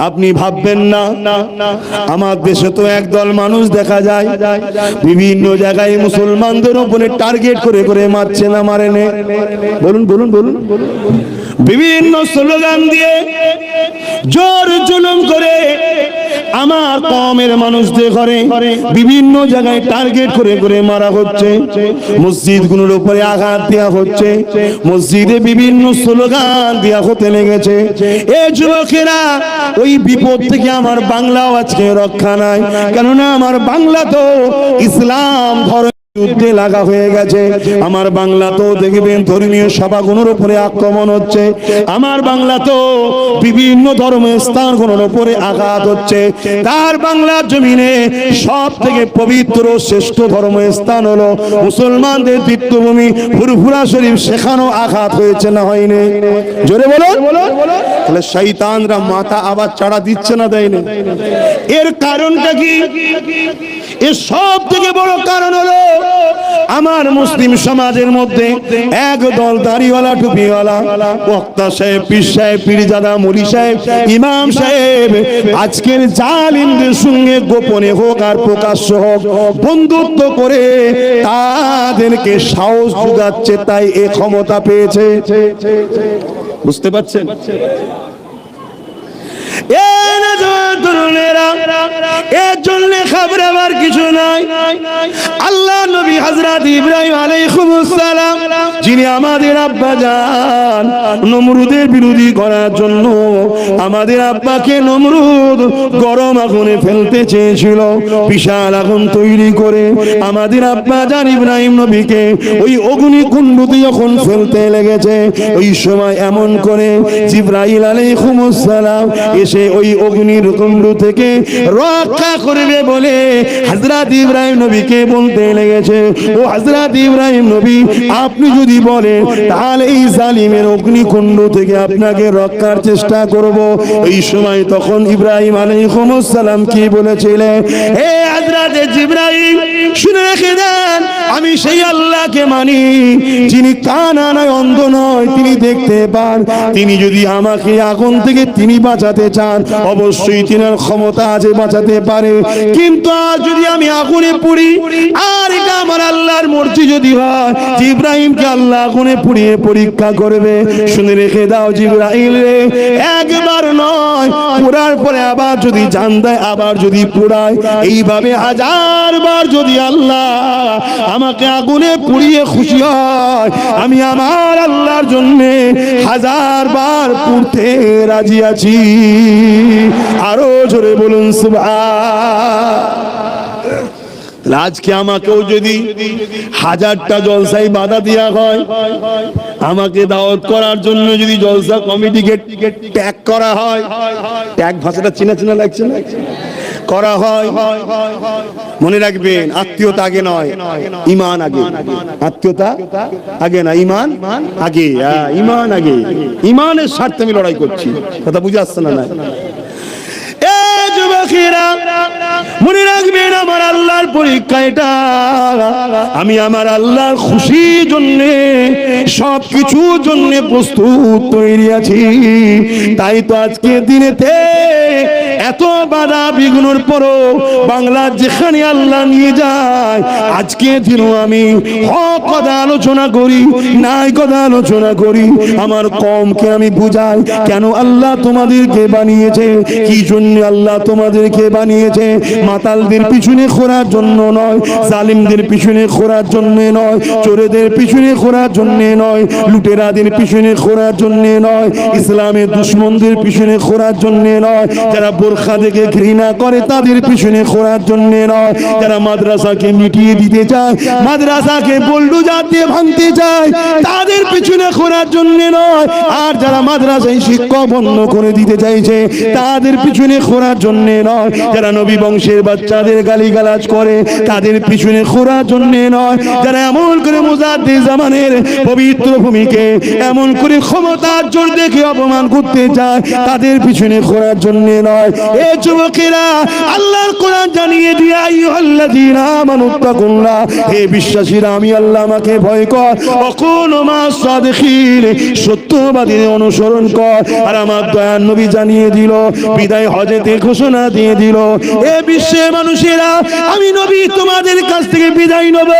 আপনি ভাববেন না আমার দেশে তো একদল মানুষ দেখা যায় বিভিন্ন জায়গায় মুসলমানদের উপরে টার্গেট করে করে মারছে না মারে নে, বলুন বলুন বলুন, বিভিন্ন স্লোগান দিয়ে জোর জুলুম করে আমার কওমের মানুষদের ঘরে বিভিন্ন জায়গায় টার্গেট করে করে মারা হচ্ছে, মসজিদগুলোর উপরে আঘাত দেওয়া হচ্ছে, মসজিদে বিভিন্ন স্লোগান দেওয়া হতে লেগেছে। এই যুবকেরা, ওই বিপদ থেকে আমার বাংলাও আজকে রক্ষা নাই, কেননা আমার বাংলা তো ইসলাম ধর্ম যুদ্ধে লাগা হয়ে গেছে। আমার বাংলা তো দেখবেন ধর্মীয় সভাগুলোর উপরে আক্রমণ হচ্ছে, আমার বাংলা তো বিভিন্ন ধর্মের স্থানগুলোর উপরে আঘাত হচ্ছে। তার বাংলার জমিনে সব থেকে পবিত্র শ্রেষ্ঠ ধর্মের স্থান হলো মুসলমানদের তীর্থভূমি ফুরফুরা শরীফ, সেখানেও আঘাত হয়েছে না হয়নি? জোরে বলুন। তাহলে শয়তানরা মাথা আবার চাড়া দিচ্ছে না, দেয় না? এর কারণটা কি? এর সব থেকে বড় কারণ হলো আমার মুসলিম সমাজের মধ্যে একদল দাড়িওয়ালা টুপিওয়ালা বক্তা সাহেব, পীর সাহেব, পীরজাদা, মুলি সাহেব, ইমাম সাহেব আজকের জালিমদের সঙ্গে গোপনে হোক আর প্রকাশ্য হোক বন্ধুত্ব করে তাদেরকে সাহস যোগাচ্ছে, তাই এ ক্ষমতা পেয়েছে। বুঝতে পারছেন? এর জন্য খাবার কিছু নাই। আল্লাহ নবী হযরত ইব্রাহিম আলাইহিস সালাম, যিনি আমাদের আব্বা জান, নমরুদের বিরোধী করার জন্য আমাদের আব্বাকে নমরুদ গরম আগুনে ফেলতে চেয়েছিল, বিশাল আগুন তৈরি করে আমাদের আব্বা জান ইব্রাহিম নবীকে ওই অগ্নিকুণ্ডতে যখন ফেলতে লেগেছে, ওই সময় এমন করে জিবরাইল আলাইহিস সালাম এসে ওই অগ্নির কুণ্ড থেকে রক্ষা করবে বলে হযরত ইব্রাহিম নবীকে বলতে লেগেছে, ও হযরত ইব্রাহিম নবী, আপনি যদি বলেন তাহলে এই জালিমের অগ্নিকুণ্ড থেকে আপনাকে রক্ষার চেষ্টা করব। এই সময় তখন ইব্রাহিম আলাইহিস সালাম কি বলেছিলেন? হে হযরত জিবরাইল, শুনে রেখে দেন, আমি সেই আল্লাহকে মানি যিনি কানা নয়, অন্ধ নয়, তিনি দেখতে পান। তিনি যদি আমাকে আগুন থেকে তিনি বাঁচাতে চান, অবশ্যই তিনার ক্ষমতা আছে, বাঁচাতে পারে। কিন্তু আজ যদি আমি আগুনে পুড়ি, আর এটা আমার আল্লাহর মর্জি যদি হয়, ইব্রাহিমকে আল্লাহ আগুনে পুড়িয়ে পরীক্ষা করবে। শুনে রেখে দাও জিবরাইল রে, একবার নয়, পুরার পরে আবার যদি জান দেয়, আবার যদি পুড়ায়, এইভাবে 1000 বার যদি আল্লাহ আমাকে আগুনে পুড়িয়ে খুশি হয়, আমি আমার আল্লাহর জন্য 1000 বার পুড়তে রাজি আছি। আরো জোরে বলুন সুবহান। আজকে আমাকেও যদি 1000টা জলসায় বাধা দেওয়া হয়, আমাকে দাওয়াত করার জন্য যদি জলসা কমিটিকে ট্যাগ করা হয়, ট্যাগ ভাষাটা চেনা চেনা লাগছে না, করা হয়, মনে রাখবেন আত্মীয়তা আগে নয়, ঈমান আগে। আত্মীয়তা আগে না, ঈমান আগে। ঈমান আগে, ঈমানের স্বার্থে আমি লড়াই করছি। কথা বুঝে আসছে না? যুবকেরা মনে রাখবেন, আমার আল্লাহর পরীক্ষা এটা। আমি আমার আল্লাহর খুশির জন্য সবকিছুর জন্য প্রস্তুত তৈরি আছি। তাই তো আজকে দিনেতে এত বাধা বিঘ্নর পরও বাংলার যেখানে আল্লাহ নিয়ে যায়, আজকে দিনও আমি হক কথা আলোচনা করি, নাই কথা আলোচনা করি। আমার কওমকে আমি বুঝাই কেন আল্লাহ তোমাদেরকে বানিয়েছে, কি জন্য আল্লাহ তোমাদেরকে বানিয়েছে। মাতালদের পিছনে ঘোরার জন্য নয়, জালিমদের পিছনে ঘোরার জন্য নয়, চোরেদের পিছনে ঘোরার জন্য নয়, লুটেরাদের পিছনে ঘোরার জন্য নয়, ইসলামের দুশমনদের পিছনে ঘোরার জন্য নয়, যারা বোরখা দেখে ঘৃণা করে তাদের পিছনে ঘোরার জন্য নয়, যারা মাদ্রাসাকে মিটিয়ে দিতে চায়, মাদ্রাসাকে বুলডোজার দিয়ে ভাঙতে চায়, তাদের পিছনে ঘোরার জন্য নয়, আর যারা মাদ্রাসায় শিক্ষক বন্ধ করে দিতে চাইছে তাদের পিছনে ঘোরার জন্য নয়, যারা নবী বংশের বাচ্চাদের গালিগালাজ করে তাদের পিছনে ঘোরার জন্য নয়, যারা এমন করে মুজাদ্দিদ জামানের পবিত্র ভূমিকে এমন করে ক্ষমতার জোর দেখে অপমান করতে চায় তাদের পিছনে ঘোরার জন্য নয়, এ যুবকেরা, আল্লাহর কোরআন জানিয়ে দিয়ে আইয়ুহাল্লাযীনা আমানুত্তাকুল্লাহ, হে বিশ্বাসীরা আমি আল্লাহ আমাকে ভয় কর, ওয়াকুনু মাস সাদিকিন, সত্যবাদীদের অনুসরণ কর। আর আমার দয়ার নবী জানিয়ে দিল, বিদায় হজেতে ঘোষণা দিয়ে দিল, এ বিশ্বের মানুষেরা আমি নবী তোমাদের কাছ থেকে বিদায় নেব,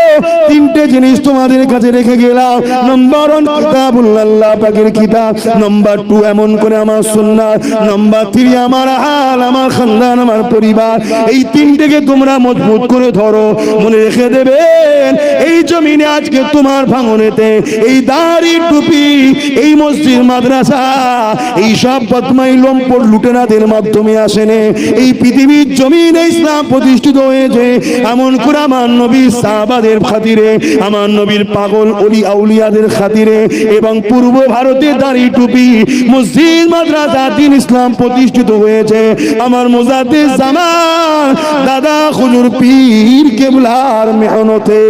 তিনটে জিনিস তোমাদের কাছে রেখে গেলাম। নাম্বার 1 কিতাবুল্লাহ, আল্লাহ পাকের কিতাব। নাম্বার 2 এমন করে আমার সুন্নাত। নাম্বার 3 আমার হাল, আমার খানদান, আমার পরিবার। এই তিনটেকে তোমরা মজবুত করে ধরো, মনে রেখে দেবেন এই জমিনে আজকে তোমার ভাঙনেতে এই দাড়ি টুপি, এই মসজিদ মাদ্রাসা, এই সব বদমাই লম্পট লুটেরাদের মাধ্যমে আসেনে, এই পৃথিবীর জমিনে ইসলাম প্রতিষ্ঠিত হয়েছে এমন করে আমার নবীর সাহাবাদের খাতিরে, আমার নবীর পাগল ওলি আউলিয়াদের খাতিরে, এবং পূর্ব ভারতে দাড়ি টুপি, মসজিদ মাদ্রাসা, দ্বীন ইসলাম প্রতিষ্ঠিত হয়েছে আমার মুজাদ্দিদ জামান দাদা হুজুর পীর কেবলার মেহনতে।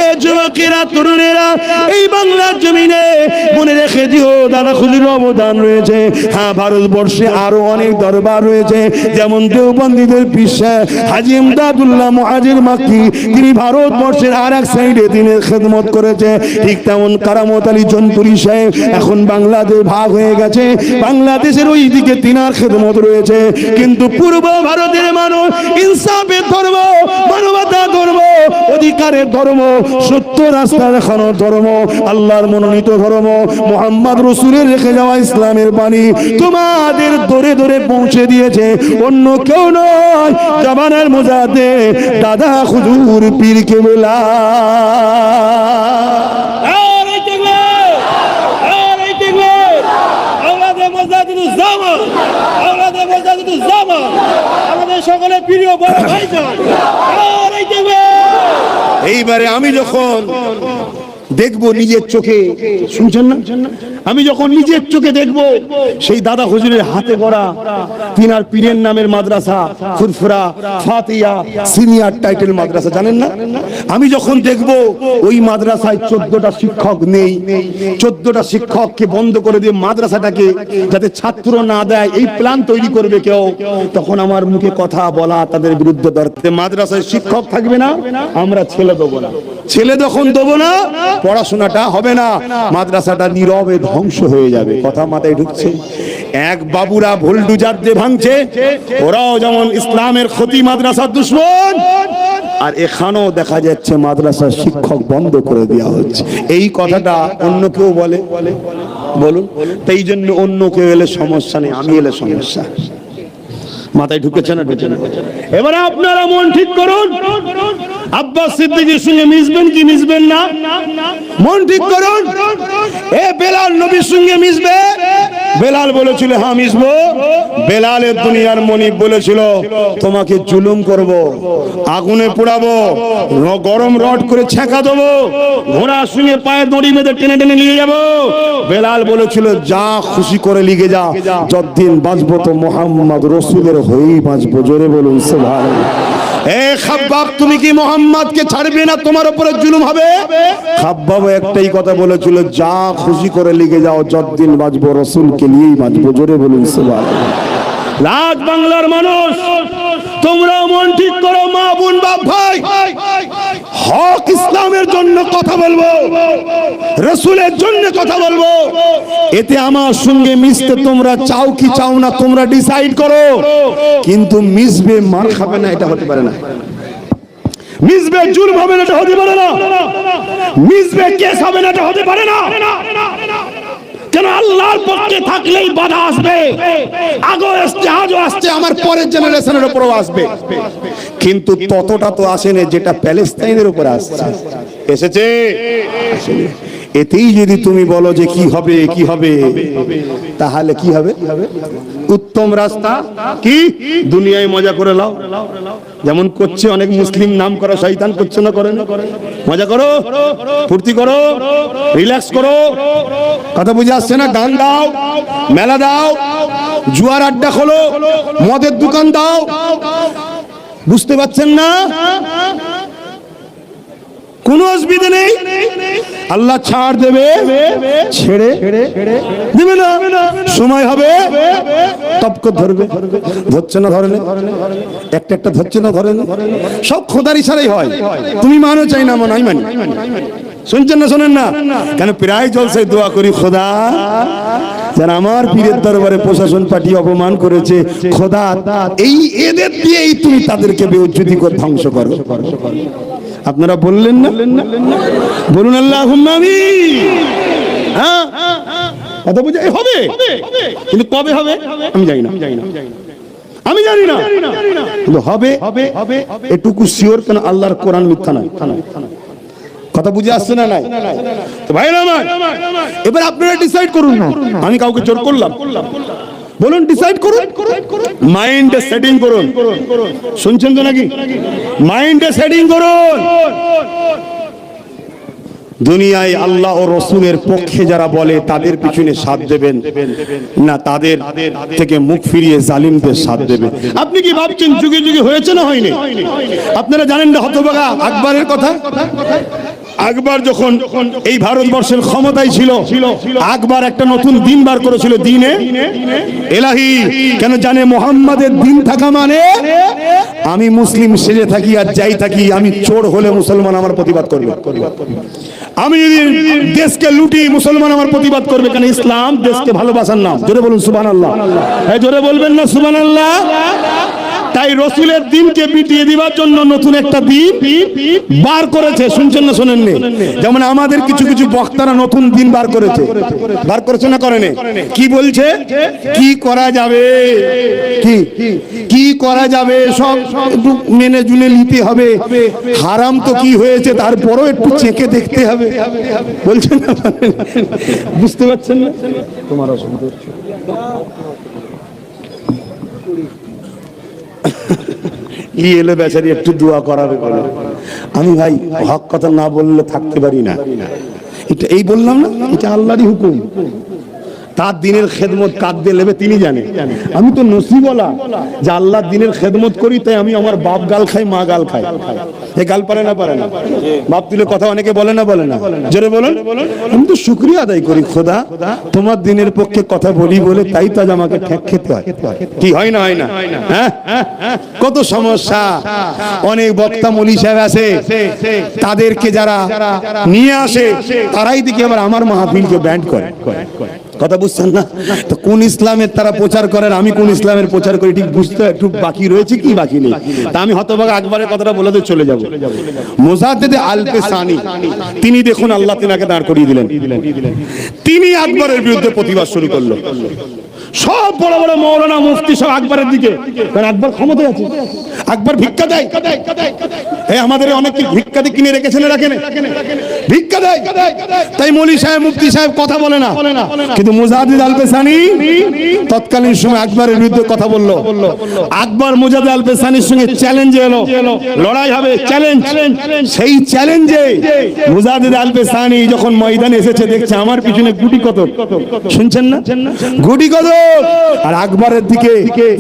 এ যুবকেরা, তরুণেরা, এই বাংলার জমিনে মনে রেখে দিও দাদা হুজুরের অবদান রয়েছে। হ্যাঁ, ভারতবর্ষে আরো অনেক দরবার রয়েছে, যেমন দেওবন্দীদের পীর হাজী ইমদাদুল্লাহ মুহাজির মাক্কি, তিনি ভারতবর্ষের আর এক সাইডে দিনের খেদমত করেছে। ঠিক তেমন কারামত আলী জনপুরি সাহেব এখন বাংলাদেশ ভাগ হয়ে গেছে, বাংলাদেশের ওই দিকে তিনার খেদমত রয়েছে। কিন্তু পূর্ব ভারতের মানুষ ইনসাফের ধর্ম, মানবতার ধর্ম, অধিকারের ধর্ম, সত্য রাস্তা দেখানোর ধর্ম, আল্লাহর মনোনীত ধর্ম, মুহাম্মদ রাসূলের রেখে যাওয়া ইসলামের বাণী তোমাদের দরে দরে পৌঁছে দিয়েছে অন্য কেউ নয়, জামানার মুজাদ্দিদ দাদা হুজুর পীর কেবলা। আমাদের সকলের প্রিয় বড় ভাইজান, এইবারে আমি যখন দেখবো নিজের চোখে, শুনছেন না, আমি যখন নিজের চোখে দেখবো সেই দাদা হুজুরের হাতে গড়া তিনার পীরের নামের মাদ্রাসা ফুরফুরা ফাতিয়া সিনিয়র টাইটেল মাদ্রাসা, জানেন না, আমি যখন দেখবো ওই মাদ্রাসায় 14টা শিক্ষক নেই, 14টা শিক্ষককে বন্ধ করে দিয়ে মাদ্রাসাটাকে যাতে ছাত্র না দেয় এই প্ল্যান তৈরি করবে কেউ, তখন আমার মুখে কথা বলা তাদের বিরুদ্ধে দরকার। মাদ্রাসায় শিক্ষক থাকবে না, আমরা ছেলে দেবো না, ছেলে যখন দেবো না পড়াশোনাটা হবে না, মাদ্রাসাটা নীরবে ধ্বংস হয়ে যাবে। কথা মাথায় ঢুকছে? এক বাবুরা ভোল্ডুজার দিয়ে ভাঙছে, ওরাও যেমন ইসলামের ক্ষতি, মাদ্রাসার দুশমন, আর এখানেও দেখা যাচ্ছে মাদ্রাসার শিক্ষক বন্ধ করে দেওয়া হচ্ছে। এই কথাটা অন্য কেউ বলে, বলুন? তাই জন্য অন্য কেউ এলে সমস্যা নেই, আমি এলে সমস্যা। মাথায় ঢুকেছে না? ঢুকে না? এবারে আপনারা মন ঠিক করুন, আব্বাস সিদ্দিকীর সঙ্গে মিশবেন কি মিশবেন না? মন ঠিক করুন। এ বেলাল নবীর সঙ্গে মিশবে? বেলাল বলেছিল হ্যাঁ মিশবো। বেলালের দুনিয়ার মনিব বলেছিল তোমাকে জুলুম করব, আগুনে পোড়াবো, গরম রড করে ছেঁকা দেবো, ঘোড়ার সঙ্গে পায়ের দড়ি বেঁধে টেনে টেনে নিয়ে যাবো। বেলাল বলেছিল যা খুশি করে লিখে যা, যতদিন বাঁচবো তো মোহাম্মদ রসুলের হয়েই বাঁচবো। জোরে বলুন সুবহানাল্লাহ। এ খাব্বাব, তুমি কি মোহাম্মদকে ছাড়বে না? তোমার উপরে জুলুম হবে। খাব্বাব একটাই কথা বলেছিল, যা খুশি করে লিখে যাও, যতদিন বাঁচবো রসুলকে নিয়েই বাঁচবো। জোরে বলুন সুবহানাল্লাহ। লাখ বাংলার মানুষ, তোমরা মন ঠিক করো, মা বোন বাপ ভাই, হক ইসলামের জন্য কথা বলবো, রসুলের জন্য কথা বলবো। এতে আমার সঙ্গে মিশতে তোমরা চাও কি চাও না তোমরা ডিসাইড করো, কিন্তু মিশবে মার খাবে না এটা হতে পারে না, মিশবে জুলুম হবে না এটা হতে পারে না, মিশবে কেস হবে না এটা হতে পারে না। কেন? আল্লাহর পক্ষে থাকলেই বাধা আসবে, আগেও আসছে আজও আসছে, আমার পরের জেনারেশনের উপরও আসবে, কিন্তু ততটা তো আসেনি যেটা প্যালেস্তাইনের উপর আসছে। এসেছে? এতেই যদি তুমি বলো যে কি হবে কি হবে, তাহলে কি হবে? উত্তম রাস্তা কি? দুনিয়ায় মজা করে নাও, যেমন করছে অনেক মুসলিম নাম করা শয়তান, করছে না? করেন? মজা করো, ফুর্তি করো, রিল্যাক্স করো। কথা বুঝে আসছে না? গান দাও, মেলা দাও, জুয়ার আড্ডা খোলো, মদের দোকান দাও, বুঝতে পারছেন না? কোনো অসুবিধা নেই, আল্লাহ ছাড় দেবে, ছেড়ে দেবে না। সময় হবে টপ করে ধরবে, ধরছে না ধরে না, একটা একটা ধরছে না ধরে না, সব খোদার ইশারাই হয়। তুমি মানো চাই না মানো, আমি মানি। শুনছেন না শোনেন না? কেন প্রায় জলসায় দোয়া করি, খোদা যারা আমার পীরের দরবারে প্রশাসন পাঠিয়ে অপমান করেছে, খোদা এই এদের দিয়েই তুমি তাদেরকে বেউজ্জতি করে ধ্বংস করো। আপনারা বললেন না? বলুন আল্লাহুম্মা আমিন। হ্যাঁ, কথা বুঝে হবে, কিন্তু কবে হবে আমি জানি না, আমি জানি না, কিন্তু হবে এটুকু শিওর। কেন আল্লাহর কোরআন মিথ্যা নয়। কথা বুঝে আসছে না? নাই তো ভাইরা আমার, এবার আপনারা ডিসাইড করুন না, আমি কাউকে জোর করলাম? বলুন ডিসাইড করুন, মাইন্ডে সেটিং করুন। শুনছেন তো নাকি? মাইন্ডে সেটিং করুন। দুনিয়ায় আল্লাহ ও রসুলের পক্ষে যারা বলে তাদের পিছনে সাথ দেবেন না, তাদের থেকে মুখ ফিরিয়ে জালিমদের সাথ দেবেন? আপনি কি ভাবছেন যুগে যুগে হয়েছে না হয়নি? আপনারা জানেন না হতভাগা আকবরের কথা? আকবর যখন এই ভারতবর্ষের ক্ষমতায় ছিল, আকবর একটা নতুন দিন বার করেছিল, দিনে এলাহি। কেন জানে? মোহাম্মদের দিন থাকা মানে আমি মুসলিম সেজে থাকি আর যাই থাকি, আমি চোর হলে মুসলমান আমার প্রতিবাদ করবে, আমি যদি দেশকে লুটি মুসলমান আমার প্রতিবাদ করবে। কেন? ইসলাম দেশকে ভালোবাসার নাম। জোরে বলুন সুবহানাল্লাহ। হ্যাঁ, জোরে বলবেন না সুবহানাল্লাহ? তাই রসুলের দিনকে বিটিয়ে দিবার জন্য নতুন একটা দিন বার করেছে। শুনছেন না শোনেননি? যেমন আমাদের কিছু কিছু বক্তারা নতুন দিন বার করেছে না করেনি? কি বলছে? কি করা যাবে, কি করা যাবে সব একটু মেনে জুনে নিতে হবে, হারাম তো কি হয়েছে তারপরও একটু চেকে দেখতে হবে, বলছেন না? বুঝতে পারছেন না? তোমার অসুবিধা হচ্ছে। এলো বেচারি, একটু দোয়া করাবে বলে। আমি ভাই হক কথা না বললে থাকতে পারি না। এটা এই বললাম না, এটা আল্লাহরই হুকুম। তার দিনের খেদমত কার দিয়ে নেবে তিনি জানে। আমি তো নসিবওয়ালা যে আল্লাহর দিনের খেদমত করি, তাই আমি আমার বাপ গাল খাই, মা গাল খাই। এ গাল পারে না? পারে না? বাপ দিলে কথা অনেকে বলে না, বলে না? জোরে বলুন। আমি তো শুকরিয়া আদায় করি, খোদা তোমার দিনের পক্ষে কথা বলি বলে তাই তো আজ আমাকে ঠেক খেতে হয়। কি হয় না? হয় না? হ্যাঁ, কত সমস্যা। অনেক বক্তা মৌলী সাহেব আছে, তাদেরকে যারা নিয়ে আসে তারাই দেখি আবার আমার মাহফিলকে ব্যান্ড করে। কথা বুঝছেন না? তো কোন ইসলামের তারা প্রচার করেন, আমি কোন ইসলামের প্রচার করি, ঠিক বুঝতে একটু বাকি রয়েছে কি বাকি নেই। তা আমি হতভাগা আকবরের কথাটা বলে দিয়ে চলে যাব। মোজাদ্দেদে আলপে সানি, তিনি দেখুন আল্লাহ তিনাকে দাঁড় করিয়ে দিলেন। তিনি আকবরের বিরুদ্ধে প্রতিবাদ শুরু করলো। সব বড় বড় মৌলানা মুফতি সব আকবরের দিকে, কারণ আকবর ক্ষমতায় আছে। আকবর ভিক্ষা দেয়, আমাদের অনেক ভিক্ষা দিয়ে কিনে রেখেছেন, রাখেন ভিক্ষা দেয়। তাই মৌলী সাহেব মুফতি সাহেব কথা বলে না, কিন্তু মুজাদ্দিদ আল-পেসানি তৎকালীন সময় আকবরের বিরুদ্ধে কথা বললো। আকবর মুজাদ্দিদ আল-পেসানির সঙ্গে চ্যালেঞ্জে এলো, লড়াই হবে, চ্যালেঞ্জ। সেই চ্যালেঞ্জে মুজাদ্দিদ আল-পেসানি যখন ময়দানে এসেছে, দেখছে আমার পিছনে গুটি কত, শুনছেন না? গুটি কত। আর আকবরের দিকে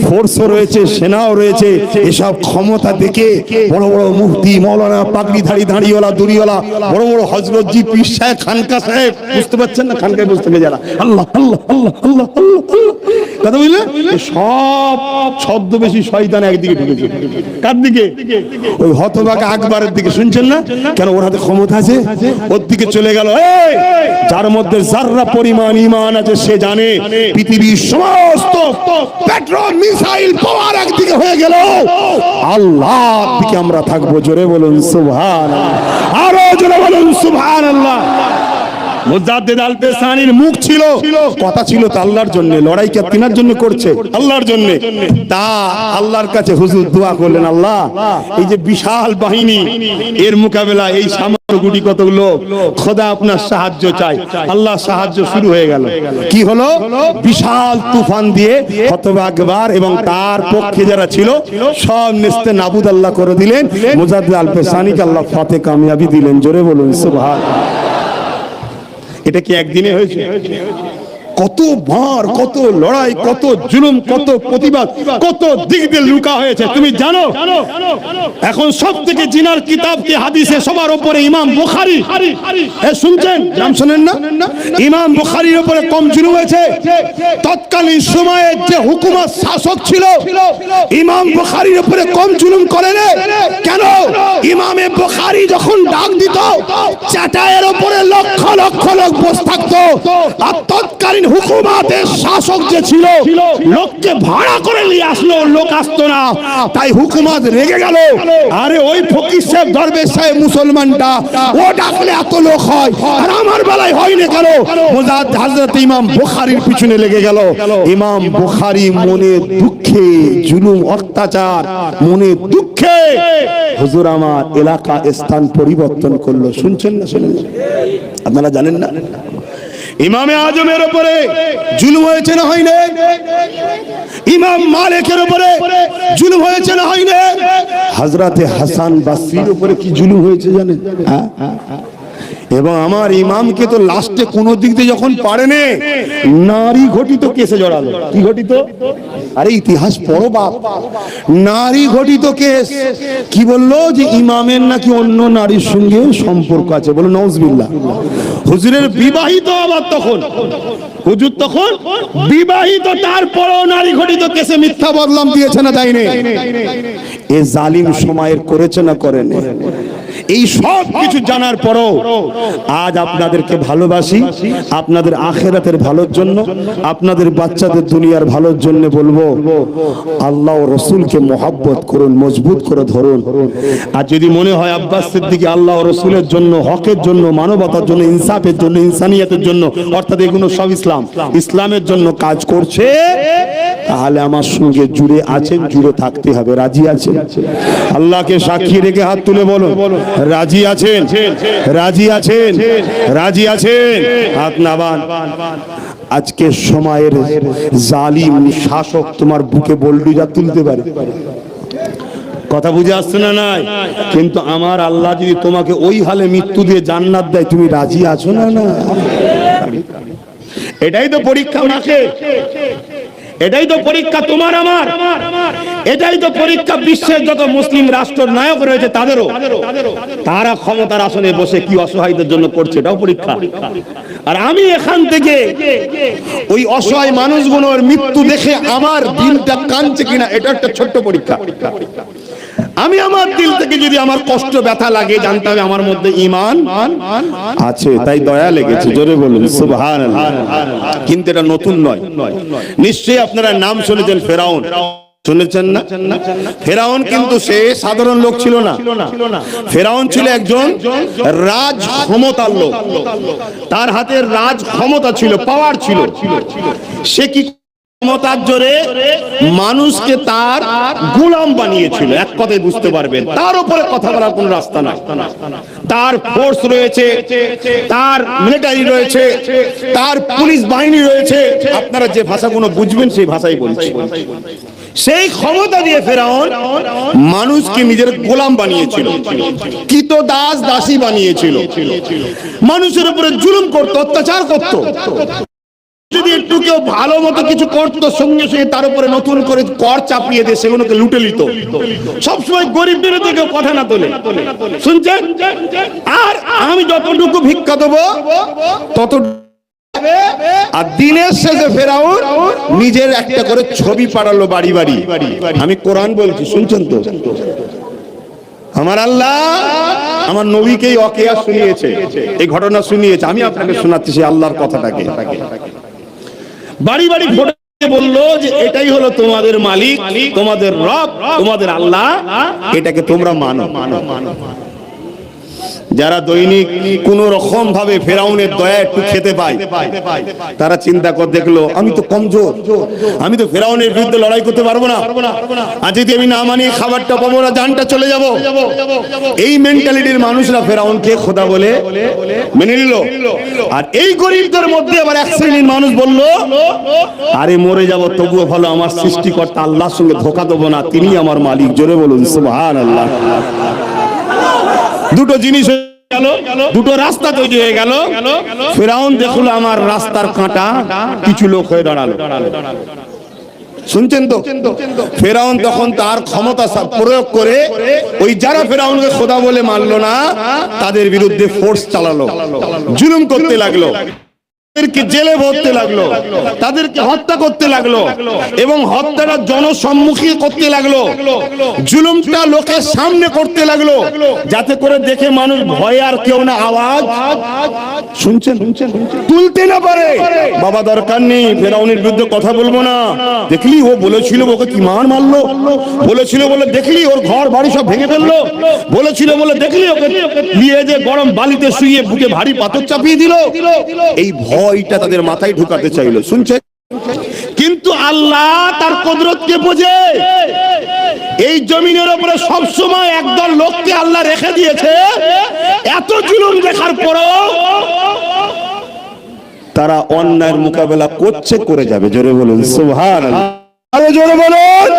ফোর্সও রয়েছে, সেনাও রয়েছে। এসব ক্ষমতা দেখে বড় বড় মুফতি, মৌলানা, পাগড়িধারী, দাঁড়িওয়ালা, দুরিওয়ালা, বড় বড় হযরতজি, পীর সাহেব, খানকা সাহেব, বুঝতে পারছেন না? খানকায় বুঝতে পেরে যারা আল্লাহ আল্লাহ আল্লাহ আল্লাহ আল্লাহ কথা বললে সব ছদ্মবেশী শয়তান একদিকে ঢুকেছে। কার দিকে? ওই হতভাগা আকবরের দিকে। শুনছেন না? কেন? ওর হাতে ক্ষমতা আছে, ওর দিকে চলে গেল। যার মধ্যে যাররা পরিমাণ ঈমান আছে সে জানে পৃথিবীর সমস্ত পেট্রোল মিসাইল পাওয়ার একদিকে হয়ে গেল, আল্লাহর দিকে আমরা থাকবো। জোরে বলুন সুবহানাল্লাহ, আরো জোরে বলুন সুবহানাল্লাহ। মুজাদ্দিদ আল-পেসানির মুখ ছিল, কথা ছিল তা আল্লাহর জন্য, লড়াই কে তিনার জন্য করছে, আল্লাহর জন্য। তা আল্লাহর কাছে হুজুর দোয়া করলেন, আল্লাহ এই যে বিশাল বাহিনী, এর মোকাবেলা এই সামান্য গুটি কত লোক, খোদা আপনার সাহায্য চাই। আল্লাহ সাহায্য শুরু হয়ে গেল। কি হলো? বিশাল তুফান দিয়ে হতভাগা আকবর এবং তার পক্ষে যারা ছিল সব নেস্তে নাবুদ আল্লাহ করে দিলেন। মুজাদ্দিদ আল-পেসানিকে আল্লাহ ফাতে কামিয়াবি দিলেন। জোরে বলুন সুবহানাল্লাহ। এটা কি একদিনে হয়েছে? কত মার, কত লড়াই, কত জুলুম, কত প্রতিবাদ, কত দিক দিয়ে লুকা হয়েছে তুমি জানো? এখন সব থেকে জিনার কিতাব কি হাদিসে সবার উপরে ইমাম বুখারী। শুনছেন? নাম শোনেন না? ইমাম বুখারীর উপরে কম জুলুম হয়েছে? তৎকালীন সময়ে যে হুকুমত শাসক ছিল ইমাম বুখারীর উপরে কম জুলুম করেন কেন? ইমামে বুখারী যখন ডাক দিত চাটাইয়ের উপরে লক্ষ লক্ষ লোক বসে থাকতো, আর তৎকালীন হুকুমতের শাসক যে ছিল লোককে ভাড়া করে নিয়ে আসলো, লোক আসতো না, তাই হুকুমত রেগে গেল। আরে ওই ফকির সাহেব দরবেশ সাহেব মুসলমানটা ও ডাকলে এত লোক হয়, আর আমার বেলায় হয় না কেন? হযরত ইমাম বুখারীর পিছনে লেগে গেল। ইমাম বুখারী মনে দুঃখে, জুলুম অত্যাচার মনে দুঃখে হুজুর আমার এলাকা স্থান পরিবর্তন করলো। শুনছেন না? শুনেন? আপনারা জানেন না ইমামে আজমের উপরে জুলুম হয়েছে না হয়নি? ইমাম মালিকের উপরে জুলুম হয়েছে না হয়নি? হযরতে হাসান বসরির উপরে কি জুলুম হয়েছে জানেন? এবং আমার ইমামকে তো লাস্টে কোন দিক দিয়ে যখন পারেনি নারী ঘটিত কেসে জড়ালো। কি ঘটিত? আরে ইতিহাস পড়ো বাপ। নারী ঘটিত কেস। কি বললো? যে ইমামের নাকি অন্য নারীর সঙ্গে সম্পর্ক আছে। বলো নাউজুবিল্লাহ। হুজুরের বিবাহিত, আবার তখন হুজুর তখন বিবাহিত, তারপরও নারী ঘটিত কেসে মিথ্যা বদনাম দিয়েছে না দেয়নি? এ জালিম সময়ের করেছে না করেনি? এই সব কিছু জানার পরও আজ আপনাদেরকে ভালোবাসি, আপনাদের আখিরাতের ভালোর জন্য, আপনাদের বাচ্চাদের দুনিয়ার ভালোর জন্য বলবো আল্লাহ ও রাসূলকে মহব্বত করুন, মজবুত করে ধরুন। আর যদি মনে হয় আব্বাস সিদ্দিকী আল্লাহ ও রাসূলের জন্য, হকের জন্য, মানবতার জন্য, ইনসাফের জন্য, ইনসানিয়তের জন্য, অর্থাৎ এগুলো সব ইসলামের জন্য কাজ করছে, তাহলে আমার সঙ্গে জুড়ে আছেন, জুড়ে থাকতে হবে। রাজি আছেন? আল্লাহকে সাক্ষী রেখে হাত তুলে বলো রাজি আছেন? রাজি আছেন? রাজি আছেন? হাত নামান। আজকে সময়ের জালিম শাসক তোমার বুকে বোল্ডুজার তুলতে পারে। কথা বুঝে আসছে না? নাই। কিন্তু আমার আল্লাহ যদি তোমাকে ওই হালে মৃত্যু দিয়ে জান্নাত দেয়, তুমি রাজি আছো না? না, এটাই তো পরীক্ষা ওনাকে, এটাই তো পরীক্ষা তোমার আমার, এটাই তো পরীক্ষা বিশ্বের যত মুসলিম রাষ্ট্র নায়ক রয়েছে তাদেরও। তারা ক্ষমতার আসনে বসে কি অসহায়দের জন্য করছে, এটাও পরীক্ষা। আর আমি এখান থেকে ওই অসহায় মানুষগুলোর মৃত্যু দেখে আমার দিলটা কাঁদছে কিনা, এটা একটা ছোট্ট পরীক্ষা। আমি আমার দিল থেকে যদি আমার কষ্ট ব্যথা লাগে, জানতে হবে আমার মধ্যে ঈমান আছে, তাই দয়া লেগেছে। জোরে বলুন সুবহানাল্লাহ। কিন্তু এটা নতুন নয়। নিশ্চয়ই আপনারা নাম শুনেছেন ফেরাউন, শুনেছেন না? ফেরাউন কিন্তু সে সাধারণ লোক ছিল না। ফেরাউন ছিল একজন রাজ ক্ষমতার লোক। তার হাতে রাজ ক্ষমতা ছিল, পাওয়ার ছিল। সে কি ক্ষমতার জোরে মানুষকে তার গোলাম বানিয়েছিল। এক কথায় বুঝতে পারবেন, তার উপরে কথা বলার কোন রাস্তা নাই। তার ফোর্স রয়েছে, তার মিলিটারি রয়েছে, তার পুলিশ বাহিনী রয়েছে। আপনারা যে ভাষাগুলো বুঝবেন সেই ভাষাই বলছি। সেই ক্ষমতা দিয়ে ফেরাউন মানুষকে নিজের গোলাম বানিয়েছিল, কৃত দাস দাসী বানিয়েছিল, মানুষের উপরে জুলুম করত, অত্যাচার করত। যদি একটু কেউ ভালো মতো কিছু করতো, সঙ্গে সঙ্গে তার উপরে নতুন করে কর চাপিয়ে দিয়ে সেগুলোকে লুটে নিত। সবসময় গরিব বিরোধী কেউ কথা না তোলে। শুনছেন? আর আমি যতটুকু ভিক্ষা দেবো তত। আর দিনের শেষে ফেরাউন নিজের একটা করে ছবি পাঠালো বাড়ি বাড়ি। আমি কোরআন বলছি, শুনছেন তো? আমার আল্লাহ আমার নবীকেই ওয়াকিয়া শুনিয়েছে, এই ঘটনা শুনিয়েছে। আমি আপনাকে শোনাচ্ছি সেই আল্লাহর কথাটাকে। বাড়ি বাড়ি ফটো বললো যে এটাই হলো তোমাদের মালিক, তোমাদের রব, তোমাদের আল্লাহ, এটাকে তোমরা মানো। যারা দৈনিক কোন রকম ভাবে ফেরাউনের দয়া একটু খেতে পায়, তারা চিন্তা করে দেখলো আমি তো কমজোর, আমি তো ফেরাউনের বিরুদ্ধে লড়াই করতে পারবো না, আজ যদি আমি না মানি খাবারটা পাবো না, জানটা চলে যাব। এই মেন্টালিটির মানুষরা ফেরাউনকে খোদা বলে মেনে নিল। আর এই গরিবদের মধ্যে আবার এক শ্রেণীর মানুষ বলল আরে মরে যাব তবুও ভালো, আমার সৃষ্টিকর্তা আল্লাহর সঙ্গে ধোঁকা দেবো না, তিনি আমার মালিক। জোরে বলুন সুবহানাল্লাহ। দুটো জিনিস দুটো রাস্তা তৈরি হয়ে গেল। ফেরাউন দেখলো আমার রাস্তার কাঁটা, কিছু লোক হয়ে দাঁড়ালো। শুনছেন তো? ফেরাউন তখন তার ক্ষমতা প্রয়োগ করে ওই যারা ফেরাউনকে খোদা বলে মানলো না তাদের বিরুদ্ধে ফোর্স চালালো, জুলুম করতে লাগলো, তাদেরকে জেলে ভরতে লাগলো, তাদেরকে হত্যা করতে লাগলো এবং হত্যাটা জনসম্মুখী করতে লাগলো, জুলুমটা লোকের সামনে করতে লাগলো, যাতে করে দেখে মানুষ ভয়ে আর কেউ না আওয়াজ শুনছেন তুলতে না পারে। বাবা দরকার নেই, ফেরাউনের বিরুদ্ধে কথা বলবো না, দেখলি ও বলেছিল ওকে কি মারলো, বলেছিল বলে দেখলি ওর ঘর বাড়ি সব ভেঙে ফেললো, বলেছিল বলে দেখলি ওকে নিয়ে যে গরম বালিতে শুয়ে বুকে ভারী পাথর চাপিয়ে দিল। এই ভয়টা তাদের মাথায় ঢুকাতে চাইলো, শুনছে? কিন্তু আল্লাহ তার কুদরতকে বোঝে। এই জমিনের উপরে সব সময় একদল লোককে আল্লাহ রেখে দিয়েছে, এত জুলুম দেখার পরেও তারা অন্যায়ের মোকাবেলা করছে, করে যাবে। জোরে বলুন সুবহানাল্লাহ, আরো জোরে বলুন।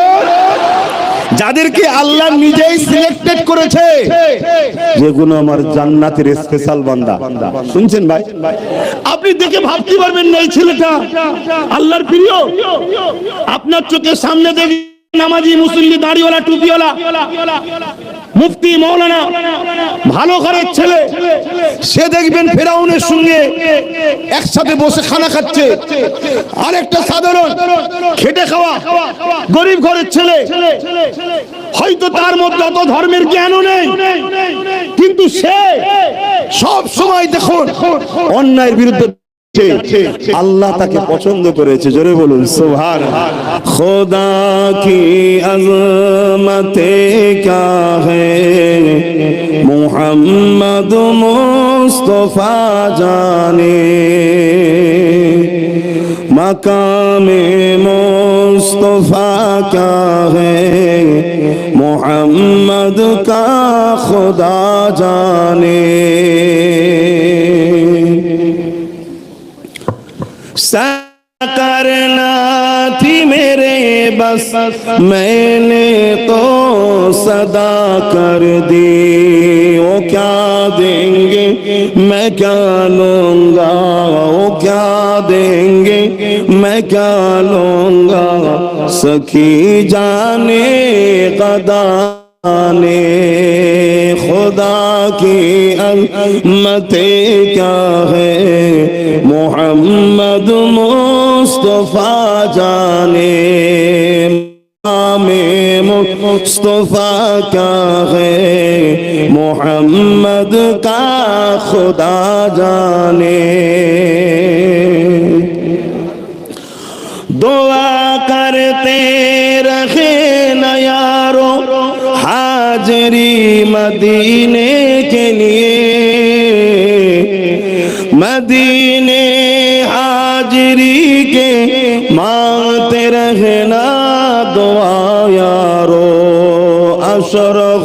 যাদেরকে আল্লাহ নিজেই সিলেক্টেড করেছে, যেগুলো আমার জান্নাতের স্পেশাল বান্দা। শুনছেন ভাই? আপনি দেখে ভাবতে পারবেন না এই ছেলেটা আল্লাহর প্রিয়। আপনার চোখের সামনে দেখি নামাজি, মুসল্লি, দাড়িওয়ালা, টুপিওয়ালা, মুফতি, মৌলানা, ভালো ঘরের ছেলে, সে দেখবেন ফেরাউনের সঙ্গে একসাথে বসে খানা খাচ্ছে। আরেকটা সাধারণ খেটে খাওয়া গরিব ঘরের ছেলে, হয়তো তার মধ্যে অত ধর্মের জ্ঞানও নেই, কিন্তু সে সব সময় দেখুন অন্যায়ের বিরুদ্ধে আল্লাহ তাকে পছন্দ করেছে। জোরে বলুন সুবহানাল্লাহ। খোদা কি আজমতে ক্যা হ্যায় মুহাম্মদ মুস্তাফা জানে, মাকামে মুস্তাফা ক্যা হ্যায় মুহাম্মদ কা খুদা জানে। करना थी मेरे बस मैंने तो सदा कर दी, वो क्या देंगे मैं क्या लूंगा, वो क्या देंगे मैं क्या लूंगा, सखी जाने कदा ने खुदा की अज़मते क्या है मोहम्मद मुस्तफा जाने, में मुस्तफा क्या है मोहम्मद का खुदा जाने। दुआ करते रहे न यारो हाजरी मदीने के लिए, मदीने हाजरी के मांगते रहना दुआ यारो अशरफ।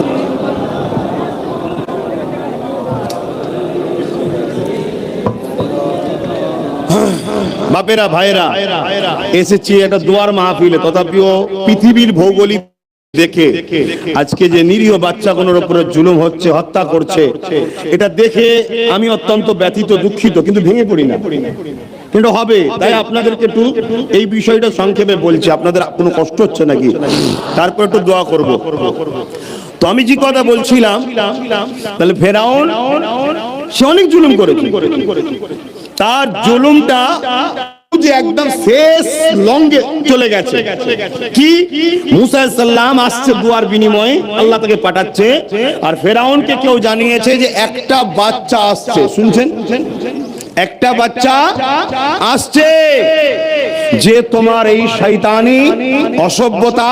বাপেরা ভাইরা এসেছি একটা দোয়ার মাহফিলে, তথাপিও পৃথিবীর ভৌগোলিক দেখে আজকে যে নিরীহ বাচ্চাগুলোর উপরে জুলুম হচ্ছে, হত্যা করছে, এটা দেখে আমি অত্যন্ত ব্যথিত, দুঃখিত, কিন্তু ভেঙে পড়ি না, কিন্তু হবে। তাই আপনাদেরকে একটু এই বিষয়টা সংক্ষেপে বলছি, আপনাদের কোনো কষ্ট হচ্ছে নাকি, তারপর একটু দোয়া করব। তো আমি যে কথা বলছিলাম, তাহলে ফেরাউন সে অনেক জুলুম করেছে, তার জুলুমটা যে একদম শেষ লঙ্গে চলে গেছে। কি মুসা আলাইহিস সালাম আসছে দুয়ার বিনিময়ে, আল্লাহ তাকে পাঠাচ্ছে, আর ফেরাউনকে কেউ জানিয়েছে যে একটা বাচ্চা আসছে। শুনছেন? একটা বাচ্চা আসছে যে তোমার এই শয়তানি অসভ্যতা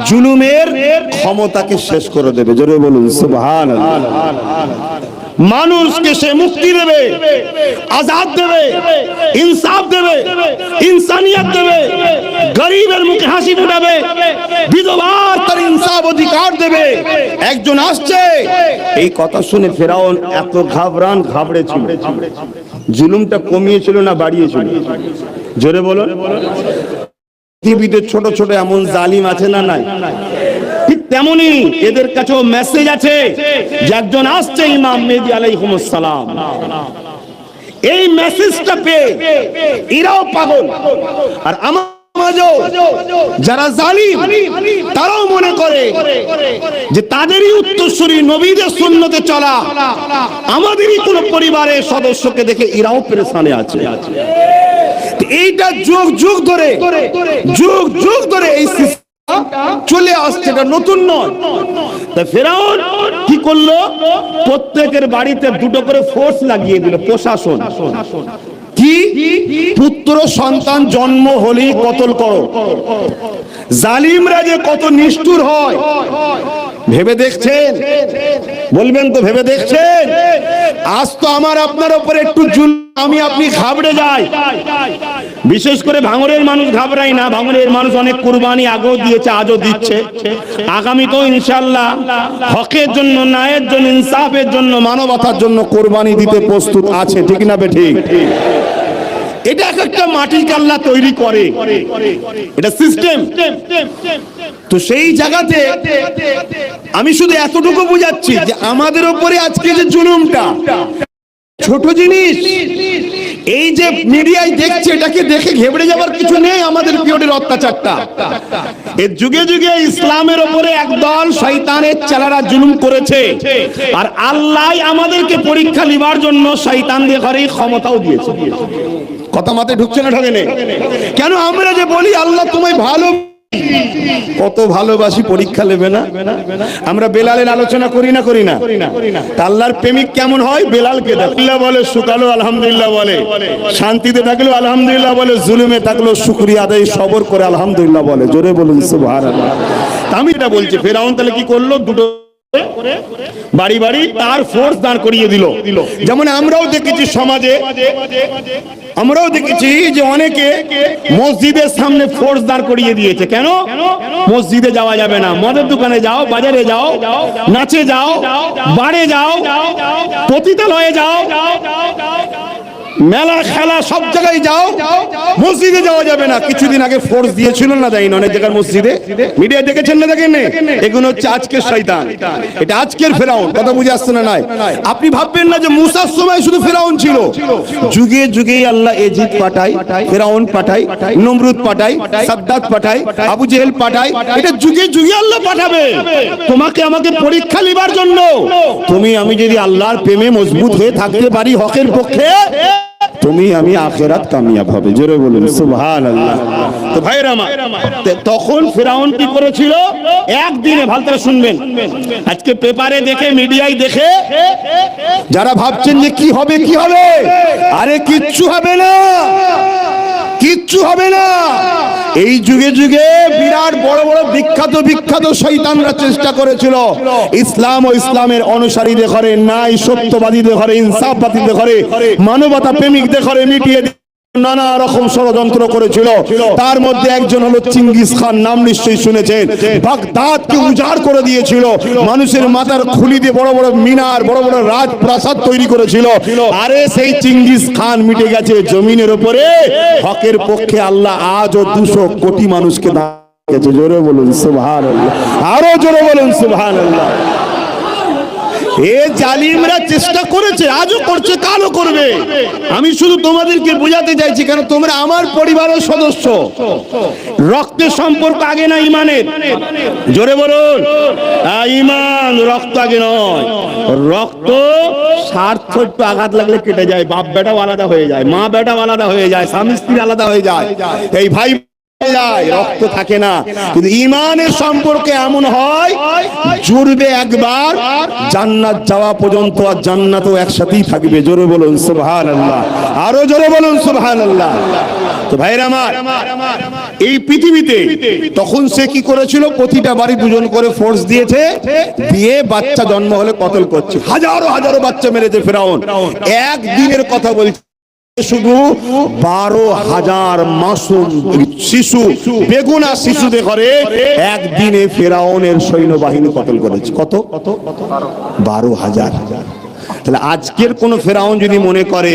জুলুমের ক্ষমতাকে শেষ করে দেবে। জোরে বলুন সুবহানাল্লাহ। মানুষকে সে মুক্তি দেবে, আজাদ দেবে, ইনসাফ দেবে, ইনসানিয়ত দেবে, গরিবের মুখে হাসি ফুটাবে, বিধবার তার ইনসাফ অধিকার দেবে। একজন আসছে। এই কথা শুনে ফেরাউন এত ঘাবড়েছিল। জুলুমটা কমিয়েছিল না বাড়িয়েছিল? জোরে বলুন। পৃথিবীতে ছোট ছোট এমন জালিম আছে না নাই? ঠিক তেমনি এদের কাছেও মেসেজ আছে যে একজন আসছে ইমাম মেহেদী আলাইহিস সালাম। এই মেসেজটা পেয়ে এরাও পাগল, আর আমার সমাজেও যারা জালিম তারাও মনে করে যে তাদেরই উত্তরসূরি নবীদের সুন্নতে চলা আমাদেরই কোন পরিবারের সদস্যকে দেখে এরাও পেরেশানে আছে। এইটা যুগ যুগ ধরে এই চলে আসছে, এটা নতুন নয়। তা ফেরাউন কি করলো? প্রত্যেকের বাড়িতে দুটো করে ফোর্স লাগিয়ে দিল, প্রশাসন। কি? পুত্র সন্তান জন্ম হলেই কতল করো। জালিমরা যে কত নিষ্ঠুর হয় ভেবে দেখছেন? বলবেন তো, ভেবে দেখছেন? আজ তো আমার আপনার উপরে একটু আমি আপনি ঘাবড়ে যাই, বিশেষ করে ভাঙড়ের মানুষ ঘাবড়াই না। ভাঙড়ের মানুষ অনেক কুরবানি আগেও দিয়েছে, আজও দিচ্ছে, আগামীতেও ইনশাআল্লাহ হকের জন্য, ন্যায়ের জন্য, ইনসাফের জন্য, মানবতার জন্য কোরবানি দিতে প্রস্তুত আছে। ঠিক না বেঠিক? এটা একটা মাটির কাল্লা তৈরি করে, এটা সিস্টেম। তো সেই জায়গাতে আমি শুধু এতটুকু বুঝাচ্ছি যে আমাদের উপরে আজকে যে জুলুমটা, ছোট জিনিস, এই যে মিডিয়ায় দেখছে, এটাকে দেখে ঘেবড়ে যাবার কিছু নেই। আমাদের পিরিয়ডের অত্যাচারটা, এর যুগে যুগে ইসলামের উপরে একদল শয়তানের চেলারা জুলুম করেছে, আর আল্লাহ আমাদেরকে পরীক্ষা নেবার জন্য শয়তানদের ঘরে ক্ষমতাও দিয়েছে। কথা মাথায় ঢুকছে না? ঢোকে নেই কেন? আমরা যে বলি আল্লাহ তোমায় ভালো, কত ভালোবাসি, পরীক্ষা নেবে না? আমরা বেলালের আলোচনা করি না? আল্লাহর প্রেমিক কেমন হয়? বেলালকে আল্লাহ বলে শুকালো আলহামদুলিল্লাহ বলে, শান্তিতে থাকলো আলহামদুলিল্লাহ বলে, জুলুমে থাকলো শুকরিয়া আদায় সবর করে আলহামদুলিল্লাহ বলে। জোরে বলুন সুবহানাল্লাহ। আমি এটা বলছি, ফেরাউন তাহলে কি করলো? দুটো বাড়ি বাড়ি তার ফোর্স দাঁড় করিয়ে দিল। যেমন আমরাও দেখেছি সমাজে, আমরাও দেখেছি যে অনেকে মসজিদের সামনে ফোর্স দাঁড় করিয়ে দিয়েছে। কেন? মসজিদে যাওয়া যাবে না, মদের দোকানে যাও, বাজারে যাও, নাচে যাও, বারে যাও, পতিতালয়ে যাও, মেলা খেলা সব জায়গায় যাও, মসজিদে যাওয়া যাবে না। কিছুদিন আগে ফোর্স দিয়েছিল না, দেয়নি অনেক জায়গার মসজিদে? মিডিয়া দেখেছেন না দেখেন? এগুলো হচ্ছে আজকের শয়তান, এটা আজকের ফেরাউন। কথা বুঝে আসছে না? নাই। আপনি ভাববেন না যে মুসার সময় শুধু ফেরাউন ছিল, যুগে যুগে আল্লাহ এজিদ পাঠায়, ফেরাউন পাঠায়, নমরুদ পাঠায়, সাদ্দাত পাঠায়, আবু জেহেল পাঠায়। এটা যুগে যুগে আল্লাহ পাঠাবে তোমাকে আমাকে পরীক্ষা নেবার জন্য। তুমি আমি যদি আল্লাহর প্রেমে মজবুত হয়ে থাকতে পারি হকের পক্ষে, তুমি আমি আখিরাত কামিয়াব হবে। জোরে বলুন সুবহানাল্লাহ। তো ভাইরা আমার, তখন ফেরাউন কি করেছিল? একদিনে, ভালো করে শুনবেন, আজকে পেপারে দেখে, মিডিয়ায় দেখে যারা ভাবছেন যে কি হবে কি হবে, আরে কিচ্ছু হবে না, কিচ্ছু হবে না। এই যুগে যুগে বিরাট বড় বড় বিখ্যাত শয়তানরা চেষ্টা করেছিল ইসলাম ও ইসলামের অনুসারীদের ঘরে, নাই সত্যবাদীদের ঘরে, ইনসাফবাদীদের ঘরে, মানবতা প্রেমিকদের ঘরে মিটিয়ে নানা রকম ষড়যন্ত্র করেছিল। তার মধ্যে একজন হলো চিঙ্গিস খান, নাম নিশ্চয়ই শুনেছেন। বাগদাদকে উজাড় করে দিয়েছিল, মানুষের মাথার খুলি দিয়ে বড় বড় মিনার, বড় বড় রাজপ্রাসাদ তৈরি করেছিল। আরে সেই চিঙ্গিস খান মিটে গেছে জমিনের উপরে। হকের পক্ষে আল্লাহ আজও 200 কোটি মানুষকে দাঁড়িয়েছে। জোরে বলুন সুবহানাল্লাহ, আরো জোরে বলুন সুবহানাল্লাহ। এ জালিমরা চেষ্টা করেছে, আজও করছে, কালও করবে। আমি শুধু তোমাদেরকে বোঝাতে চাইছি, কেন তোমরা আমার পরিবারের সদস্য। রক্তের সম্পর্ক আগে না ইমানের? জোরে বলুন, ইমান রক্ত আগে নয়। রক্ত স্বার্থ একটু আঘাত লাগলে কেটে যায়, বাপ বেটাও আলাদা হয়ে যায়, মা বেটাও আলাদা হয়ে যায়, স্বামী স্ত্রী আলাদা হয়ে যায়, এই ভাই রক্ত থাকে না। কিন্তু ইমানের সম্পর্কে এমন হয়, জুড়বে একবার, জান্নাত যাওয়া পর্যন্ত আর জান্নাতও একসাথেই থাকবে। জোরে বলুন সুবহানাল্লাহ, আরো জোরে বলুন সুবহানাল্লাহ। তো ভাইরা আমার, এই পৃথিবীতে তখন সে কি করেছিল? প্রতিটা বাড়ি দুজন করে ফোর্স দিয়েছে, দিয়ে বাচ্চা জন্ম হলে কতল করছে। হাজারো হাজারো বাচ্চা মেরেছে ফেরাউন। একদিনের কথা বলছে, শুধু 12,000 মাসুম শিশু, বেগুনা শিশুদের ঘরে একদিনে ফেরাউনের সৈন্যবাহিনী কতল করেছে। কত? 12,000। তাহলে আজকের কোন ফেরাউন যদি মনে করে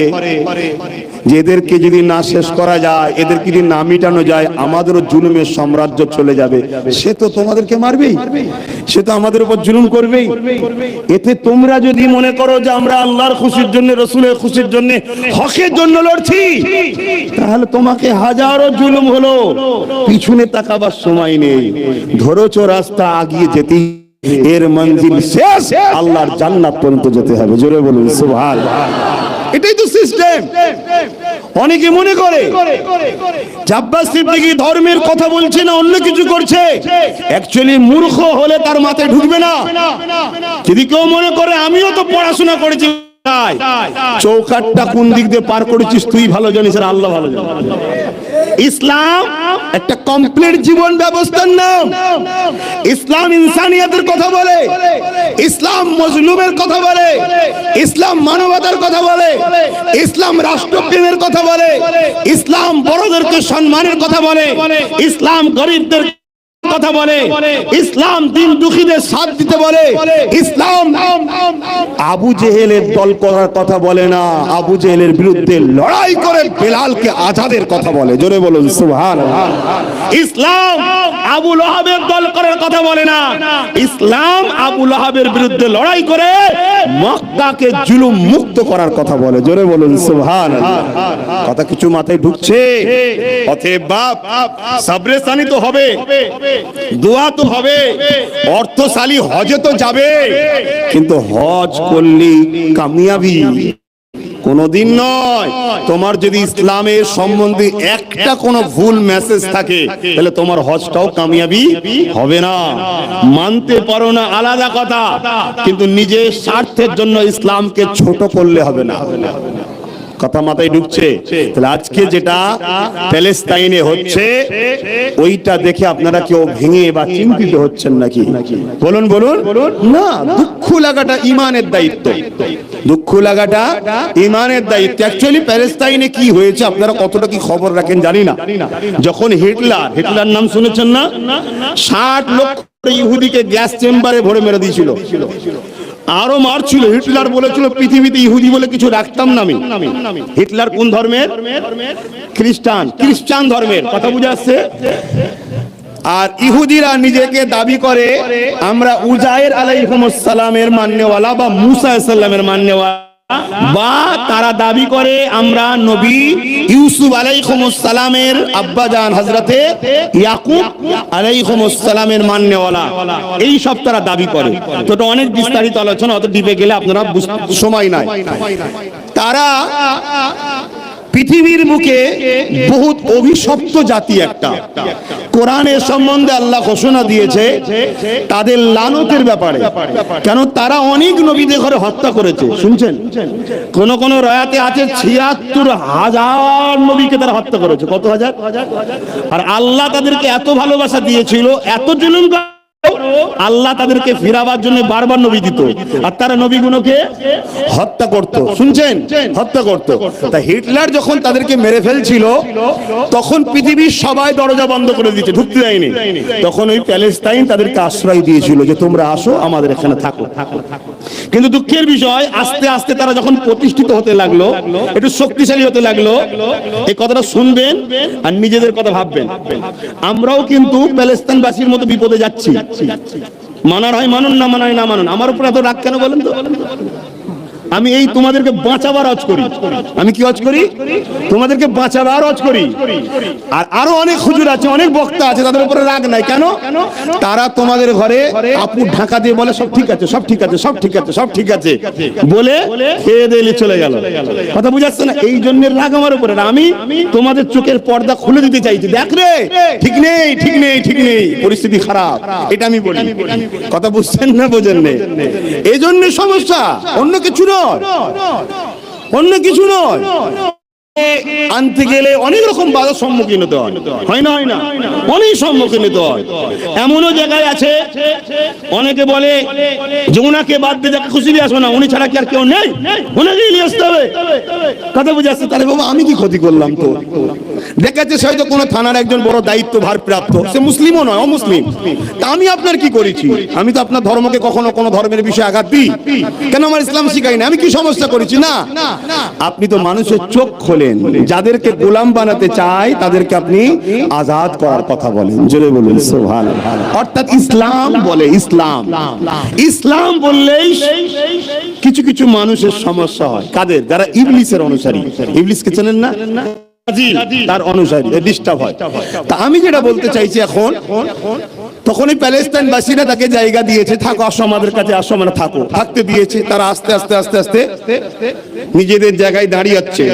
যে এদেরকে যদি না শেষ করা যায়, এদেরকে যদি না মিটানো যায়, আমাদেরও জুলুমের সাম্রাজ্য চলে যাবে। সে তো তোমাদেরকে মারবেই, সে তো আমাদের উপর জুলুম করবেই। এতে তোমরা যদি মনে করো যে আমরা আল্লাহর খুশির জন্য, রসুলের খুশির জন্য, হকের জন্য লড়ছি, তাহলে তোমাকে হাজারো জুলুম হলো, পিছনে তাকাবার সময় নেই। ধরেছো রাস্তা, আগিয়ে যেতেই, এর মঞ্জিল শেষ, আল্লাহর জান্নাত পর্যন্ত যেতে হবে। জোরে বলুন সুবহানাল্লাহ। এটাই তো সিস্টেম। অনেকে মনে করে আব্বাস সিদ্দিকী ধর্মের কথা বলছে না, অন্য কিছু করছে। অ্যাকচুয়ালি মূর্খ হলে তার মাথায় ঢুকবে না। যদি কেউ মনে করে আমিও তো পড়াশোনা করেছি, চৌকাটটা কোন দিক দিয়ে পার করেছিস তুই ভালো জানিস, আর আল্লাহ ভালো জানে। ইসলাম একটা কমপ্লিট জীবন ব্যবস্থার নাম। ইসলাম ইনসানিয়তের কথা বলে, ইসলাম মজলুমের কথা বলে, ইসলাম মানবতার কথা বলে, ইসলাম রাষ্ট্রপ্রেমের কথা বলে, ইসলাম বড়দেরকে সম্মানের কথা বলে, ইসলাম গরিবদের কথা বলে, ইসলাম দিন দুঃখীদের সাথ দিতে বলে। ইসলাম আবু জেহেলের দল করার কথা বলে না, আবু জেহেলের বিরুদ্ধে লড়াই করে বেলালকে আজাদের কথা বলে। জোরে বলুন সুবহানাল্লাহ। ইসলাম আবু লাহাবের দল করার কথা বলে না, ইসলাম আবু লাহাবের বিরুদ্ধে লড়াই করে মক্কাকে জুলুম মুক্ত করার কথা বলে। জোরে বলুন সুবহানাল্লাহ। কথা কিছু মাথায় ঢুকছে? অতএব বাপ, সাবরেসানি তো হবে, দোয়া তো হবে, অর্থশালী হজে তো যাবে, কিন্তু হজ করলে কামিয়াবি কোনদিন নয়। তোমার যদি ইসলামের সম্বন্ধে একটা কোনো ভুল মেসেজ থাকে, তাহলে তোমার হজটাও কামিয়াবি হবে না। মানতে পারো না আলাদা কথা, কিন্তু নিজের স্বার্থের জন্য ইসলামকে ছোট করলে হবে না। কথা মাথায় ঢুকছে? তাহলে আজকে যেটা প্যালেস্তাইনে হচ্ছে, ওইটা দেখে আপনারা কেউ ভেঙে বা চিন্তিত হচ্ছেন নাকি? বলুন বলুন না। দুঃখ লাগাটা ইমানের দায়িত্ব, দুঃখ লাগাটা ইমানের দায়িত্ব। অ্যাকচুয়ালি প্যালেস্তাইনে কি হয়েছে আপনারা কতটা কি খবর রাখেন জানি না। যখন হিটলার নাম শুনেছেন না? 60 লক্ষ ইহুদিকে গ্যাস চেম্বারে ভরে মেরে দিয়েছিল, আরো মারছিল। হিটলার বলেছিল পৃথিবীতে ইহুদি বলে কিছু রাখতাম না আমি। হিটলার কোন ধর্মের? খ্রিস্টান ধর্মের। কথা বুঝে আসছে? আর ইহুদিরা নিজেকে দাবি করে আমরা উজায়ের আলাইহিস সালামের মান্যওয়ালা বা মুসা আলাইহিস সালামের মান্যওয়ালা, বা তারা দাবি করে আমরা নবী ইউসুফ আলাইহিস সালামের আব্বাজান হযরতে ইয়াকুব আলাইহিস সালামের মান্যওয়ালা। এই সব তারা দাবি করে। তো এটা অনেক বিস্তারিত আলোচনা, অত ডিপে গেলে আপনারা সময় নাই। তারা পৃথিবীর বুকে বহুত অভিশপ্ত জাতি একটা। কোরআনের সম্বন্ধে আল্লাহ ঘোষণা দিয়েছে তাদের লানতের ব্যাপারে। কেন? তারা অনেক নবীদের ঘরে হত্যা করেছে। শুনছেন? কোন কোন রায়াতে আছে ৭৬,০০০ নবীকে তারা হত্যা করেছে। কত হাজার? আর আল্লাহ তাদেরকে এত ভালোবাসা দিয়েছিল, এত জুলুম আল্লাহ তাদেরকে ফিরাবার জন্য বারবার নবী দিত, আর তারা নবীগুলোকে হত্যা করত। শুনছেন? হত্যা করত। তা হিটলার যখন তাদেরকে মেরে ফেলছিল, তখন পৃথিবীর সবাই দরজা বন্ধ করে দিয়েছে, ঢুকতে দেয়নি। তখন ওই প্যালেস্তাইন তাদেরকে আশ্রয় দিয়েছিল যে তোমরা আসো, আমাদের এখানে থাকো। কিন্তু দুঃখের বিষয়, আস্তে আস্তে তারা যখন প্রতিষ্ঠিত হতে লাগলো, একটু শক্তিশালী হতে লাগলো, এই কথাটা শুনবেন আর নিজেদের কথা ভাববেন। আমরাও কিন্তু প্যালেস্তাইনবাসীর মতো বিপদে যাচ্ছি। মানার হয় মানুন, না মানায় না মানুন। আমার উপর এত রাগ কেন বলেন তো? আমি এই তোমাদেরকে বাঁচাবার হজ করি। আমি কি হজ করি? তোমাদেরকে বাঁচাবার হজ করি। আর আরো অনেক হুজুর আছে, অনেক বক্তা আছে, তাদের উপরে রাগ নাই। কেন? তারা তোমাদের ঘরে কাপড় ঢাকা দিয়ে বলে সব ঠিক আছে, সব ঠিক আছে, সব ঠিক আছে, সব ঠিক আছে বলে খেয়ে দিয়ে চলে গেল। কথা বুঝাচ্ছে না? এই জন্য রাগ আমার উপরে। আমি তোমাদের চোখের পর্দা খুলে দিতে চাইছি। দেখ রে, ঠিক নেই, ঠিক নেই, ঠিক নেই, পরিস্থিতি খারাপ, এটা আমি বলি। কথা বুঝছেন না? বোঝেন না? এই জন্য সমস্যা, অন্য কিছু নয়, অন্য কিছু নয়। আনতে গেলে অনেক রকম বাধার সম্মুখীন হতে হয়। হয় না? হয় না? অনেক সম্মুখীন হতে হয়। এমনও জায়গায় আছে অনেকে বলে যে উনাকে বাদ দিয়ে যাকে খুশি দিয়ে আসো না, উনি ছাড়া কি আর কেউ নেই, উনাকেই নিয়ে আসতে হবে। কথা বুঝে আসছে? তাহলে বাবা আমি কি ক্ষতি করলাম? তো দেখাচ্ছে সে হয়তো কোনো থানার একজন বড় দায়িত্ব ভারপ্রাপ্ত, সে মুসলিমও নয়, অমুসলিম। তা আমি আপনার কি করেছি? আমি তো আপনার ধর্মকে কখনো কোনো ধর্মের বিষয়ে আঘাত দিই কেন? আমার ইসলাম শিখাই না, আমি কি সমস্যা করেছি? না, আপনি তো মানুষের চোখ খোলেন, যাদেরকে গোলাম বানাতে চায় তাদেরকে আপনি আজাদ করার কথা বলেন, জোরে বলুন সুবহানাল্লাহ। অর্থাৎ ইসলাম বলে, ইসলাম ইসলাম বললেই কিছু কিছু মানুষের সমস্যা হয়। কাদের? যারা ইবলিসের অনুসারী। ইবলিসকে চেনেন না? তার অনুসারী ডিস্টার্ব হয়। তা আমি যেটা বলতে চাইছি এখন, তখনই প্যালেস্টাইনবাসীরা তাকে জায়গা দিয়েছে, থাকো, আসো আমাদের কাছে, আসো, মানে থাকো, থাকতে দিয়েছে। তারা আস্তে আস্তে আস্তে আস্তে নিজেদের জায়গায় দাঁড়িয়েছে।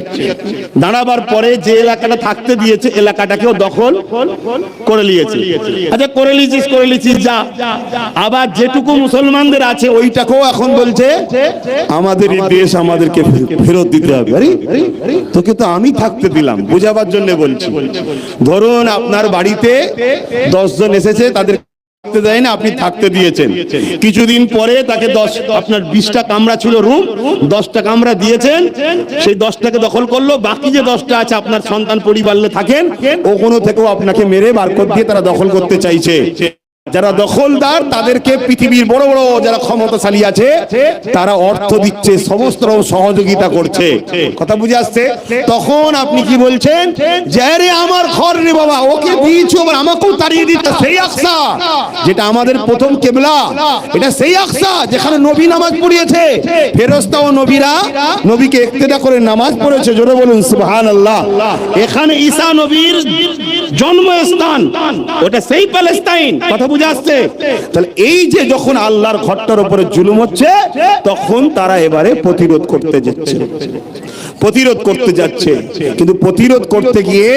দাঁড়াবার পরে যে এলাকাটা থাকতে দিয়েছে এলাকাটাকেও দখল করে নিয়েছে। আচ্ছা, করে লিছিস যা। আবার যেটুকু মুসলমানদের আছে ওইটাকেও এখন বলছে আমাদের এই দেশ আমাদেরকে ফেরত দিতে হবে। আরে তোকে তো আমি থাকতে দিলাম, বোঝাবার জন্য বলছি। ধরুন আপনার বাড়িতে 10 জন এসেছে, তাদের থাকতে দেয় না, আপনি থাকতে দিয়েছেন। কিছুদিন পরে তাকে আপনার 20টা কামরা ছিল রুম, 10টা কামরা দিয়েছেন, সেই 10টাকে দখল করলো। বাকি যে 10টা আছে আপনার সন্তান পরিবারে থাকেন, ওখানে থেকেও আপনাকে মেরে বার করে দিয়ে তারা দখল করতে চাইছে। যারা দখলদার তাদেরকে পৃথিবীর বড় বড় যারা ক্ষমতাশালী আছে তারা অর্থ দিচ্ছে, সমস্ত রকম সহযোগিতা করছে। কথা বুঝে আসছে? তখন আপনি কি বলছেন যে আরে আমার ঘর রে বাবা, ওকে দিয়েছো আবার আমাকেও তাড়িয়ে দিতে। সেই আকসা যেটা আমাদের প্রথম কিবলা, এটা সেই আকসা যেখানে নবী নামাজ পড়িয়েছে, ফেরেশতা ও নবীরা নবীকে ইক্তেদা করে নামাজ পড়েছে। জোরে বলুন সুবহানাল্লাহ। এখানে ঈসা নবীর জন্মস্থান, ওটা সেই প্যালেস্টাইন। কথা বুঝে আসছে? তাহলে এই যে যখন আল্লাহর ঘরটার উপরে জুলুম হচ্ছে, তখন তারা এবারে প্রতিরোধ করতে যাচ্ছে। কিন্তু প্রতিরোধ করতে গিয়ে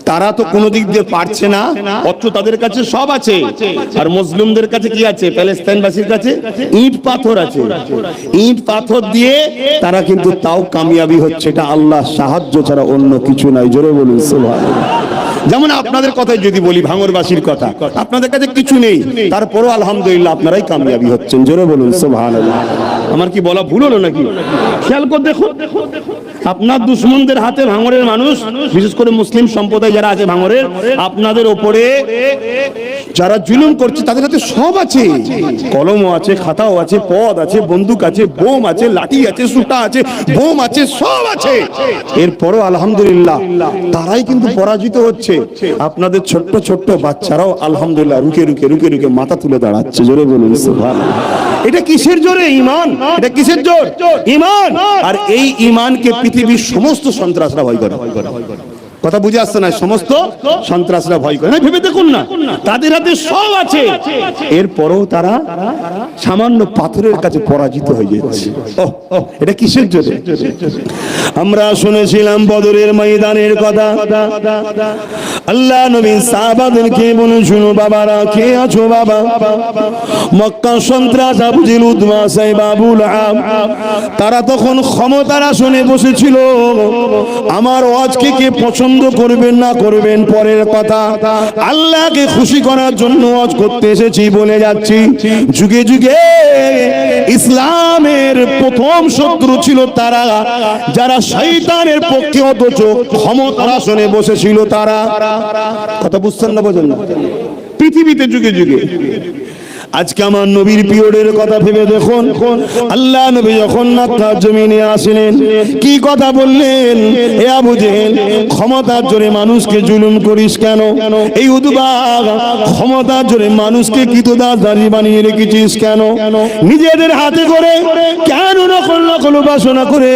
তারা তো কোনো দিক দিয়ে পারছে না, অথচ তাদের কাছে সব আছে। আর মুসলিমদের কাছে কি আছে? প্যালেস্টাইনবাসীর কাছে ইট পাথর আছে। ইট পাথর দিয়ে তারা কিন্তু তাও কামিয়াবি হচ্ছে। এটা আল্লাহ সাহায্য ছাড়া অন্য কিছু নাই। জোরে বলুন সুবহানাল্লাহ। যেমন আপনাদের কথাই যদি বলি, ভাঙরবাসীর কথা, আপনাদের কাছে কিছু নেই, তারপরও আলহামদুলিল্লাহ আপনারাই কামিয়াবি হচ্ছেন। জোরে বলুন সুবহানাল্লাহ। আমার কি বলা ভুল হলো নাকি? খেয়াল করে দেখুন, আপনার দুশমনদের হাতে ভাঙরের মানুষ, বিশেষ করে মুসলিম সম্প্রদায় যারা আছে ভাঙরের, আপনাদের ওপরে যারা জুলুম করছে তাদের হাতে সব আছে। কলমও আছে, খাতাও আছে, পদ আছে, বন্দুক আছে, বোম আছে, লাঠি আছে, সুতা আছে, বোম আছে, সব আছে। এরপরও আলহামদুলিল্লাহ তারাই কিন্তু পরাজিত হচ্ছে। আপনাদের ছোট্ট ছোট্ট বাচ্চারাও আলহামদুলিল্লাহ রুকে রুকে রুকে রুকে মাথা তুলে দাঁড়াচ্ছে। জোরে বলুন সুবহানাল্লাহ। এটা কিসের জোরে? ঈমান। এটা কিসের জোর? ঈমান। আর এই ঈমানকে পৃথিবীর সমস্ত সন্ত্রাসরা ভয় করে। কথা বুঝে আসছে না? সমস্ত সন্ত্রাসরা ভয় করে না। ভেবে দেখুন না, তাদের হাতে সব আছে, এরপরও তারা সামান্য পাথরের কাছে পরাজিত হয়ে যাচ্ছে। এটা কিসের জন্য? আমরা শুনেছিলাম বদরের ময়দানের কথা। আল্লাহ নবী সাহাবাদেরকে বলে, শুনো বাবারা, কে আছো বাবা? মক্কা সন্ত্রাস আবু জেহেল, উতবা, সাইবা, আবু লাহাব, তারা তখন ক্ষমতার আসনে বসেছিল। আমার ওয়াজকে কে পছন্দ করবেন না করবেন পরের কথা, আল্লাহকে খুশি করার জন্য ওয়াজ করতে এসেছি বলে যাচ্ছি। যুগে যুগে ইসলামের প্রথম শত্রু ছিল তারা যারা শয়তানের পক্ষে অথচ ক্ষমতার আসনে বসেছিল তারা। কথা বুঝছেন না? বোঝেন না? পৃথিবীতে যুগে যুগে আজকে আমার নবীর পিরিয়ডের কথা ভেবে দেখুন, আল্লাহ নবী যখন মক্কার জমিনে আসলেন কি কথা বললেন? হে আবু জেহেল, ক্ষমতার জোরে মানুষকে জুলুম করিস কেন? এই উতবা, ক্ষমতার জোরে মানুষকে কৃতদাসী বানিয়ে রেখেছিস কেন? নিজেদের হাতে করে কেন নকল নকল উপাসনা করে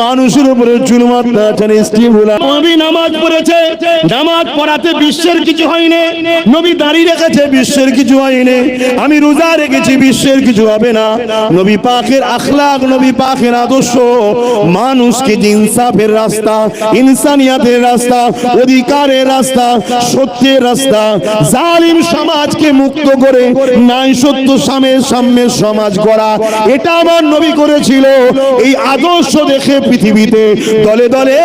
মানুষের উপরে জুলুম অত্যাচার স্ত্রীগুলা? নবী নামাজ পড়েছে, নামাজ পড়াতে বিশ্বের কিছু হয়নি। নবী দাঁড়িয়ে রেখেছে, বিশ্বের কিছু হয়নি। আমি রোজা রেখেছি, বিশ্বের কিছু হবে না। নবী পাকের আখলাক, নবী পাকের আদর্শ মানুষকে ইনসাফের রাস্তা, ইনসানিয়াতের রাস্তা, অধিকারের রাস্তা, সত্যের রাস্তা, জালিম সমাজকে মুক্ত করে ন্যায় সত্য সাম্যের সমাজ গড়া, এটা আমার নবী করেছিল। এই আদর্শ দেখে পৃথিবীতে দলে দলে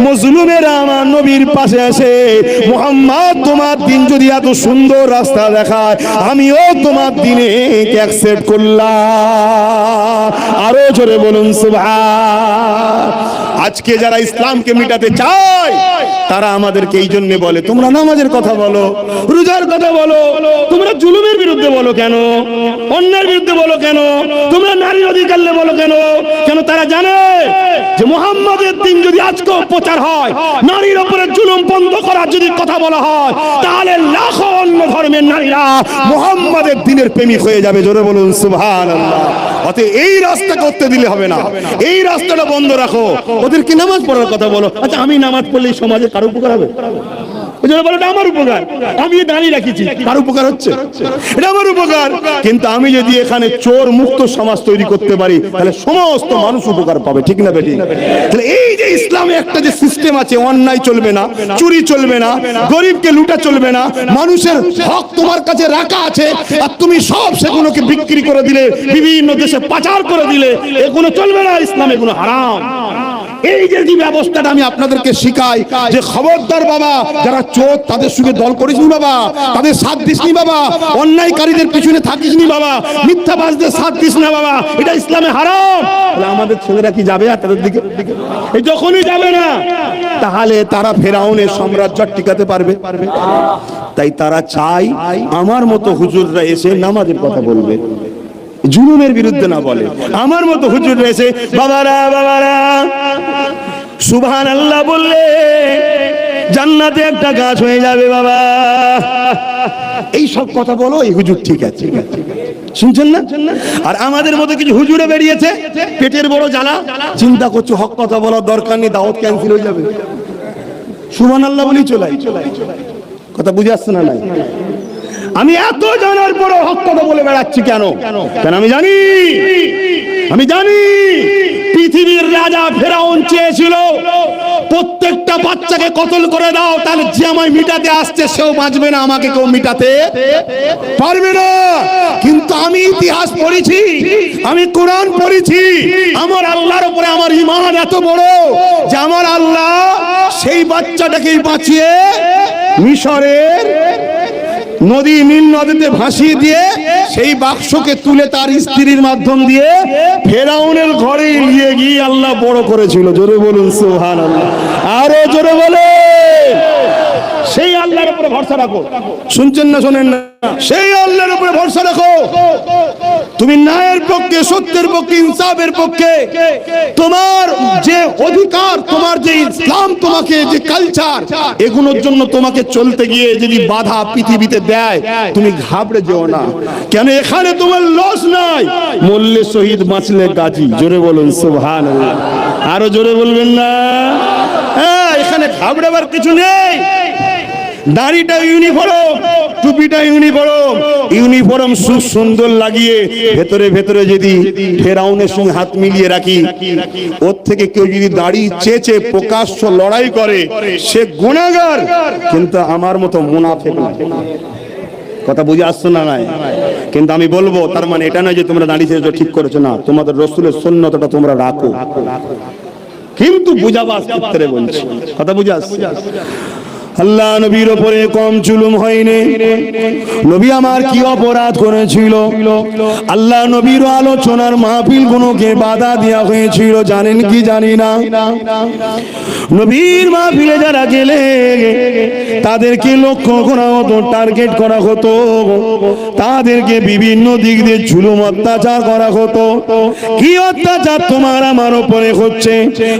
মুসলিমেরা আমার নবীর পাশে আসে, মুহাম্মদ তোমার দিন যদি এত সুন্দর রাস্তা দেখায়, আমিও তোমার দিনে অ্যাকসেপ্ট করলাম। আরো জোরে বলুন সুবহান। আজ আজকে যারা ইসলামকে মিটাতে চায় তারা আমাদেরকে এই জন্য বলে তোমরা নামাজের কথা বলো, রোজার কথা বলো, তোমরা জুলুমের বিরুদ্ধে বলো কেন, অন্যায়ের বিরুদ্ধে বলো কেন, তোমরা নারীর অধিকার নিয়ে বলো কেন? কেন তারা জানে যে মুহাম্মাদের দিন যদি আজকেও প্রচার হয়, নারীর উপরে জুলুম বন্ধ করার যদি কথা বলা হয়, তাহলে লাখো অন্য ধর্মের নারীরা মুহাম্মাদের দিনের প্রেমিক হয়ে যাবে। জোরে বলুন সুবহানাল্লাহ। অতএব এই রাস্তা করতে দিলে হবে না, এই রাস্তাটা বন্ধ রাখো। ওদেরকে নামাজ পড়ার কথা বলো। আচ্ছা আমি নামাজ পড়লে সমাজে কারো উপকার হবে? আমার উপকার, আমি দাঁড়িয়ে রাখিছি, কার উপকার হচ্ছে? এটা আমার উপকার। কিন্তু আমি যদি এখানে চোর মুক্ত সমাজ তৈরি করতে পারি তাহলে সমস্ত মানুষ উপকার পাবে, ঠিক না বেটি? তাহলে এই যে ইসলামে একটা যে সিস্টেম আছে, অন্যায় চলবে না, চুরি চলবে না, গরিবকে লুটা চলবে না, মানুষের হক তোমার কাছে রাখা আছে আর তুমি সব সেগুলোকে বিক্রি করে দিলে, বিভিন্ন দেশে পাচার করে দিলে, এগুলো চলবে না। ইসলাম এগুলো হারাম। এই যে ব্যবস্থাটা আমি আপনাদেরকে শিখাই যে খবরদার বাবা, যারা চোর তাদের সঙ্গে দল করিস নি বাবা, তাদের সাথ দিস নি বাবা, অন্যায়কারীদের পিছনে থাকিস নি বাবা, মিথ্যাবাজদের সাথ দিস না বাবা, এটা ইসলামে হারাম। তাহলে আমাদের ছেলেরা কি যাবে আর তাদের দিকে? এই যখনই যাবে না তাহলে তারা ফেরাউনের সাম্রাজ্য টিকাতে পারবে? তাই তারা চাই আমার মতো হুজুররা এসে নামাজের কথা বলবে, জুলুমের বিরুদ্ধে না বলে। আমার মতো হুজুর রয়েছে, বাবারা বাবারা সুবহানাল্লাহ বললে জান্নাতে একটা গাছ হয়ে যাবে বাবা, এই সব কথা বলো, এই হুজুর ঠিক আছে, শুনছেন না? আর আমাদের মতো কিছু হুজুরে বেরিয়েছে, পেটের বড় জ্বালা, চিন্তা করছো হক কথা বলার দরকার নেই, দাওয়াত ক্যান্সেল হয়ে যাবে, সুবহানাল্লাহ বলি চলাই। কথা বুঝে আসছে না? নাই আমি এত জানার পরও হক কথা বলে বেড়াচ্ছি কেন? কেন আমি জানি পৃথিবীর রাজা ফেরাউন চেয়েছিল প্রত্যেকটা বাচ্চাকে কতল করে দাও, তাহলে যে আমায় মিটাতে আসছে সেও বাঁচবে না, আমাকে কেউ মিটাতে পারবে না। কিন্তু আমি ইতিহাস পড়েছি, আমি কোরআন পড়েছি, আমার আল্লাহর উপরে আমার ঈমান এত বড় যে আমার আল্লাহ সেই বাচ্চাটাকেই বাঁচিয়ে মিশরের নদী, নীল নদীতে ভাসিয়ে দিয়ে সেই বাক্সকে তুলে তার স্ত্রীর মাধ্যম দিয়ে ফেরাউনের ঘরে নিয়ে গিয়ে আল্লাহ বড় করেছিল। জোরে বলুন সুবহানাল্লাহ, আরো জোরে বলে। সেই আল্লাহর উপরে ভরসা রাখো। শুনছেন না শোনেন না? সেই আল্লাহর উপরে ভরসা রাখো। তুমি ন্যায়ের পক্ষে, সত্যের পক্ষে, ইনসাফের পক্ষে, তোমার যে অধিকার, তোমার যে ইসলাম, তোমাকে যে কালচার, এগুলোর জন্য তোমাকে চলতে গিয়ে যদি বাধা পৃথিবীতে দেয়, তুমি ঘাবড়ে যেও না। কেন এখানে তোমার লস নাই, মরলে শহীদ, বাঁচলে গাজী। জোরে বলুন সুবহানাল্লাহ, আরো জোরে বলবেন না? হ্যাঁ, এখানে ঘাবড়াবার কিছু নেই। দাড়িটা ইউনিফর্ম, টুপিটা ইউনিফর্ম, ইউনিফর্ম সুন্দর লাগিয়ে ভেতরে ভেতরে যদি ফেরাউনের সঙ্গে হাত মিলিয়ে রাখি, ওর থেকে কেউ যদি দাড়ি চেঁচে প্রকাশ্য লড়াই করে, সে গুনাহগার। কিন্তু আমার মতো মুনাফিক না। কথা বুঝে আসছো না? নাই। কিন্তু আমি বলবো তার মানে এটা নয় যে তোমরা দাড়ি চেঁচে ঠিক করেছো না, তোমাদের রাসূলের সুন্নতটা তোমরা রাখো, কিন্তু বুঝাবার ক্ষেত্রে বলছি। কথা বুঝে আসছে? আল্লাহ নবীর উপরে কম জুলুম হয়নি। নবী আমার কি অপরাধ করেছিল? আল্লাহ নবীর আলোচনার মাহফিল গুলোকে বাধা দেওয়া হয়েছিল, জানেন কি জানি না? নবীর মাহফিলে যারা গেলে তাদেরকে লক্ষ্য করা হতো, টার্গেট করা হতো, তাদেরকে বিভিন্ন দিক দিয়ে জুলুম অত্যাচার করা হতো। কি অত্যাচার তোমার আমার উপরে হচ্ছে?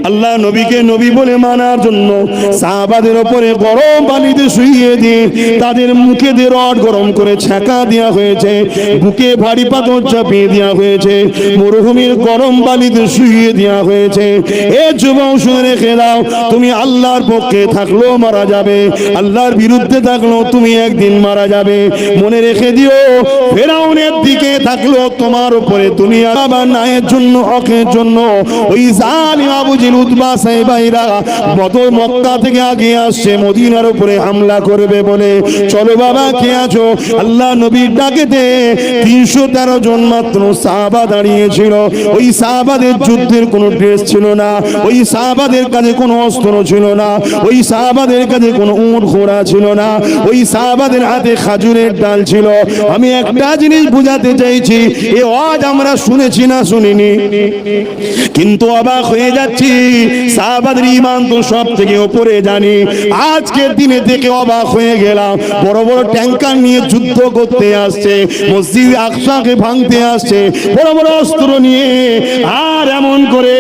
আল্লাহ নবীকে নবী বলে মানার জন্য সাহাবাদের উপরে গরম পানিতে শুইয়ে দিয়ে তাদের মুখে দিয়ে রড গরম করে ছ্যাঁকা দেওয়া হয়েছে, বুকে ভারী পাথর চাপিয়ে দেওয়া হয়েছে, মরুভূমির গরম পানিতে শুইয়ে দেওয়া হয়েছে। এ যুবক শুনে রেখে দাও, তুমি আল্লাহর পক্ষে থাকলেও মারা যাবে, আল্লাহর বিরুদ্ধে থাকলেও তুমি একদিন মারা যাবে। মনে রেখে দিও, ফেরাউনের দিকে থাকলেও তোমার উপরে দুনিয়া আবার ন্যায়ের জন্য, হকের জন্য ওই জালিম আবু জেহেল, উতবা, সাইবাইরা বদর মক্কা থেকে আগে আসছে, মদিনা মদিনার উপরে হামলা করবে বলে। চলো বাবা কে আছো? আল্লাহ নবীর ডাকেতে 313 জন মাত্র সাহাবা দাঁড়িয়েছিল। ওই সাহাবাদের যুদ্ধের কোনো ড্রেস ছিল না, ওই সাহাবাদের কাছে কোনো অস্ত্র ছিল না, ওই সাহাবাদের কাছে কোনো উট ঘোড়া ছিল না, ওই সাহাবাদের হাতে খাজুরের ডাল ছিল। আমি একটা জিনিস বুঝাতে চাইছি, এ ওয়াজ আমরা শুনেছি না শুনিনি? কিন্তু অবাক হয়ে যাচ্ছি, সাহাবাদের ঈমান তো সব থেকে উপরে জানি। আজকের দিনে থেকে অবাক হয়ে গেলাম, বড় বড় ট্যাঙ্কার নিয়ে যুদ্ধ করতে আসছে, মসজিদ আকসাকে ভাঙতে আসছে, বড় বড় অস্ত্র নিয়ে। আর এমন করে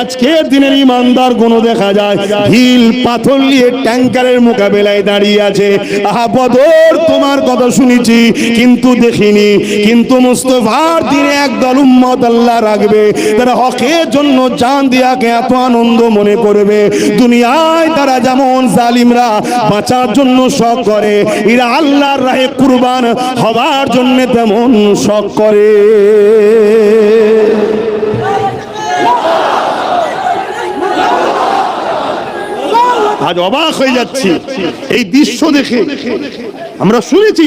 আজকের দিনের ঈমানদার গুলো দেখা যায় ঢিল পাথর নিয়ে ট্যাঙ্কারের মোকাবেলায় দাঁড়িয়ে আছে। আহা বদর, তোমার কথা শুনেছি কিন্তু দেখিনি। কিন্তু মুস্তাফার দিনে একদল উম্মত আল্লাহ রাখবে, তারা হকের জন্য জান দিয়াকে এত আনন্দ মনে করবে। দুনিয়ায় তারা যেমন জালিমরা বাঁচার জন্য শখ করে, এরা আল্লাহর রাহে কুরবান হবার জন্য তেমন শখ করে। আজ অবাক হয়ে যাচ্ছি এই দৃশ্য দেখে। আমরা শুনেছি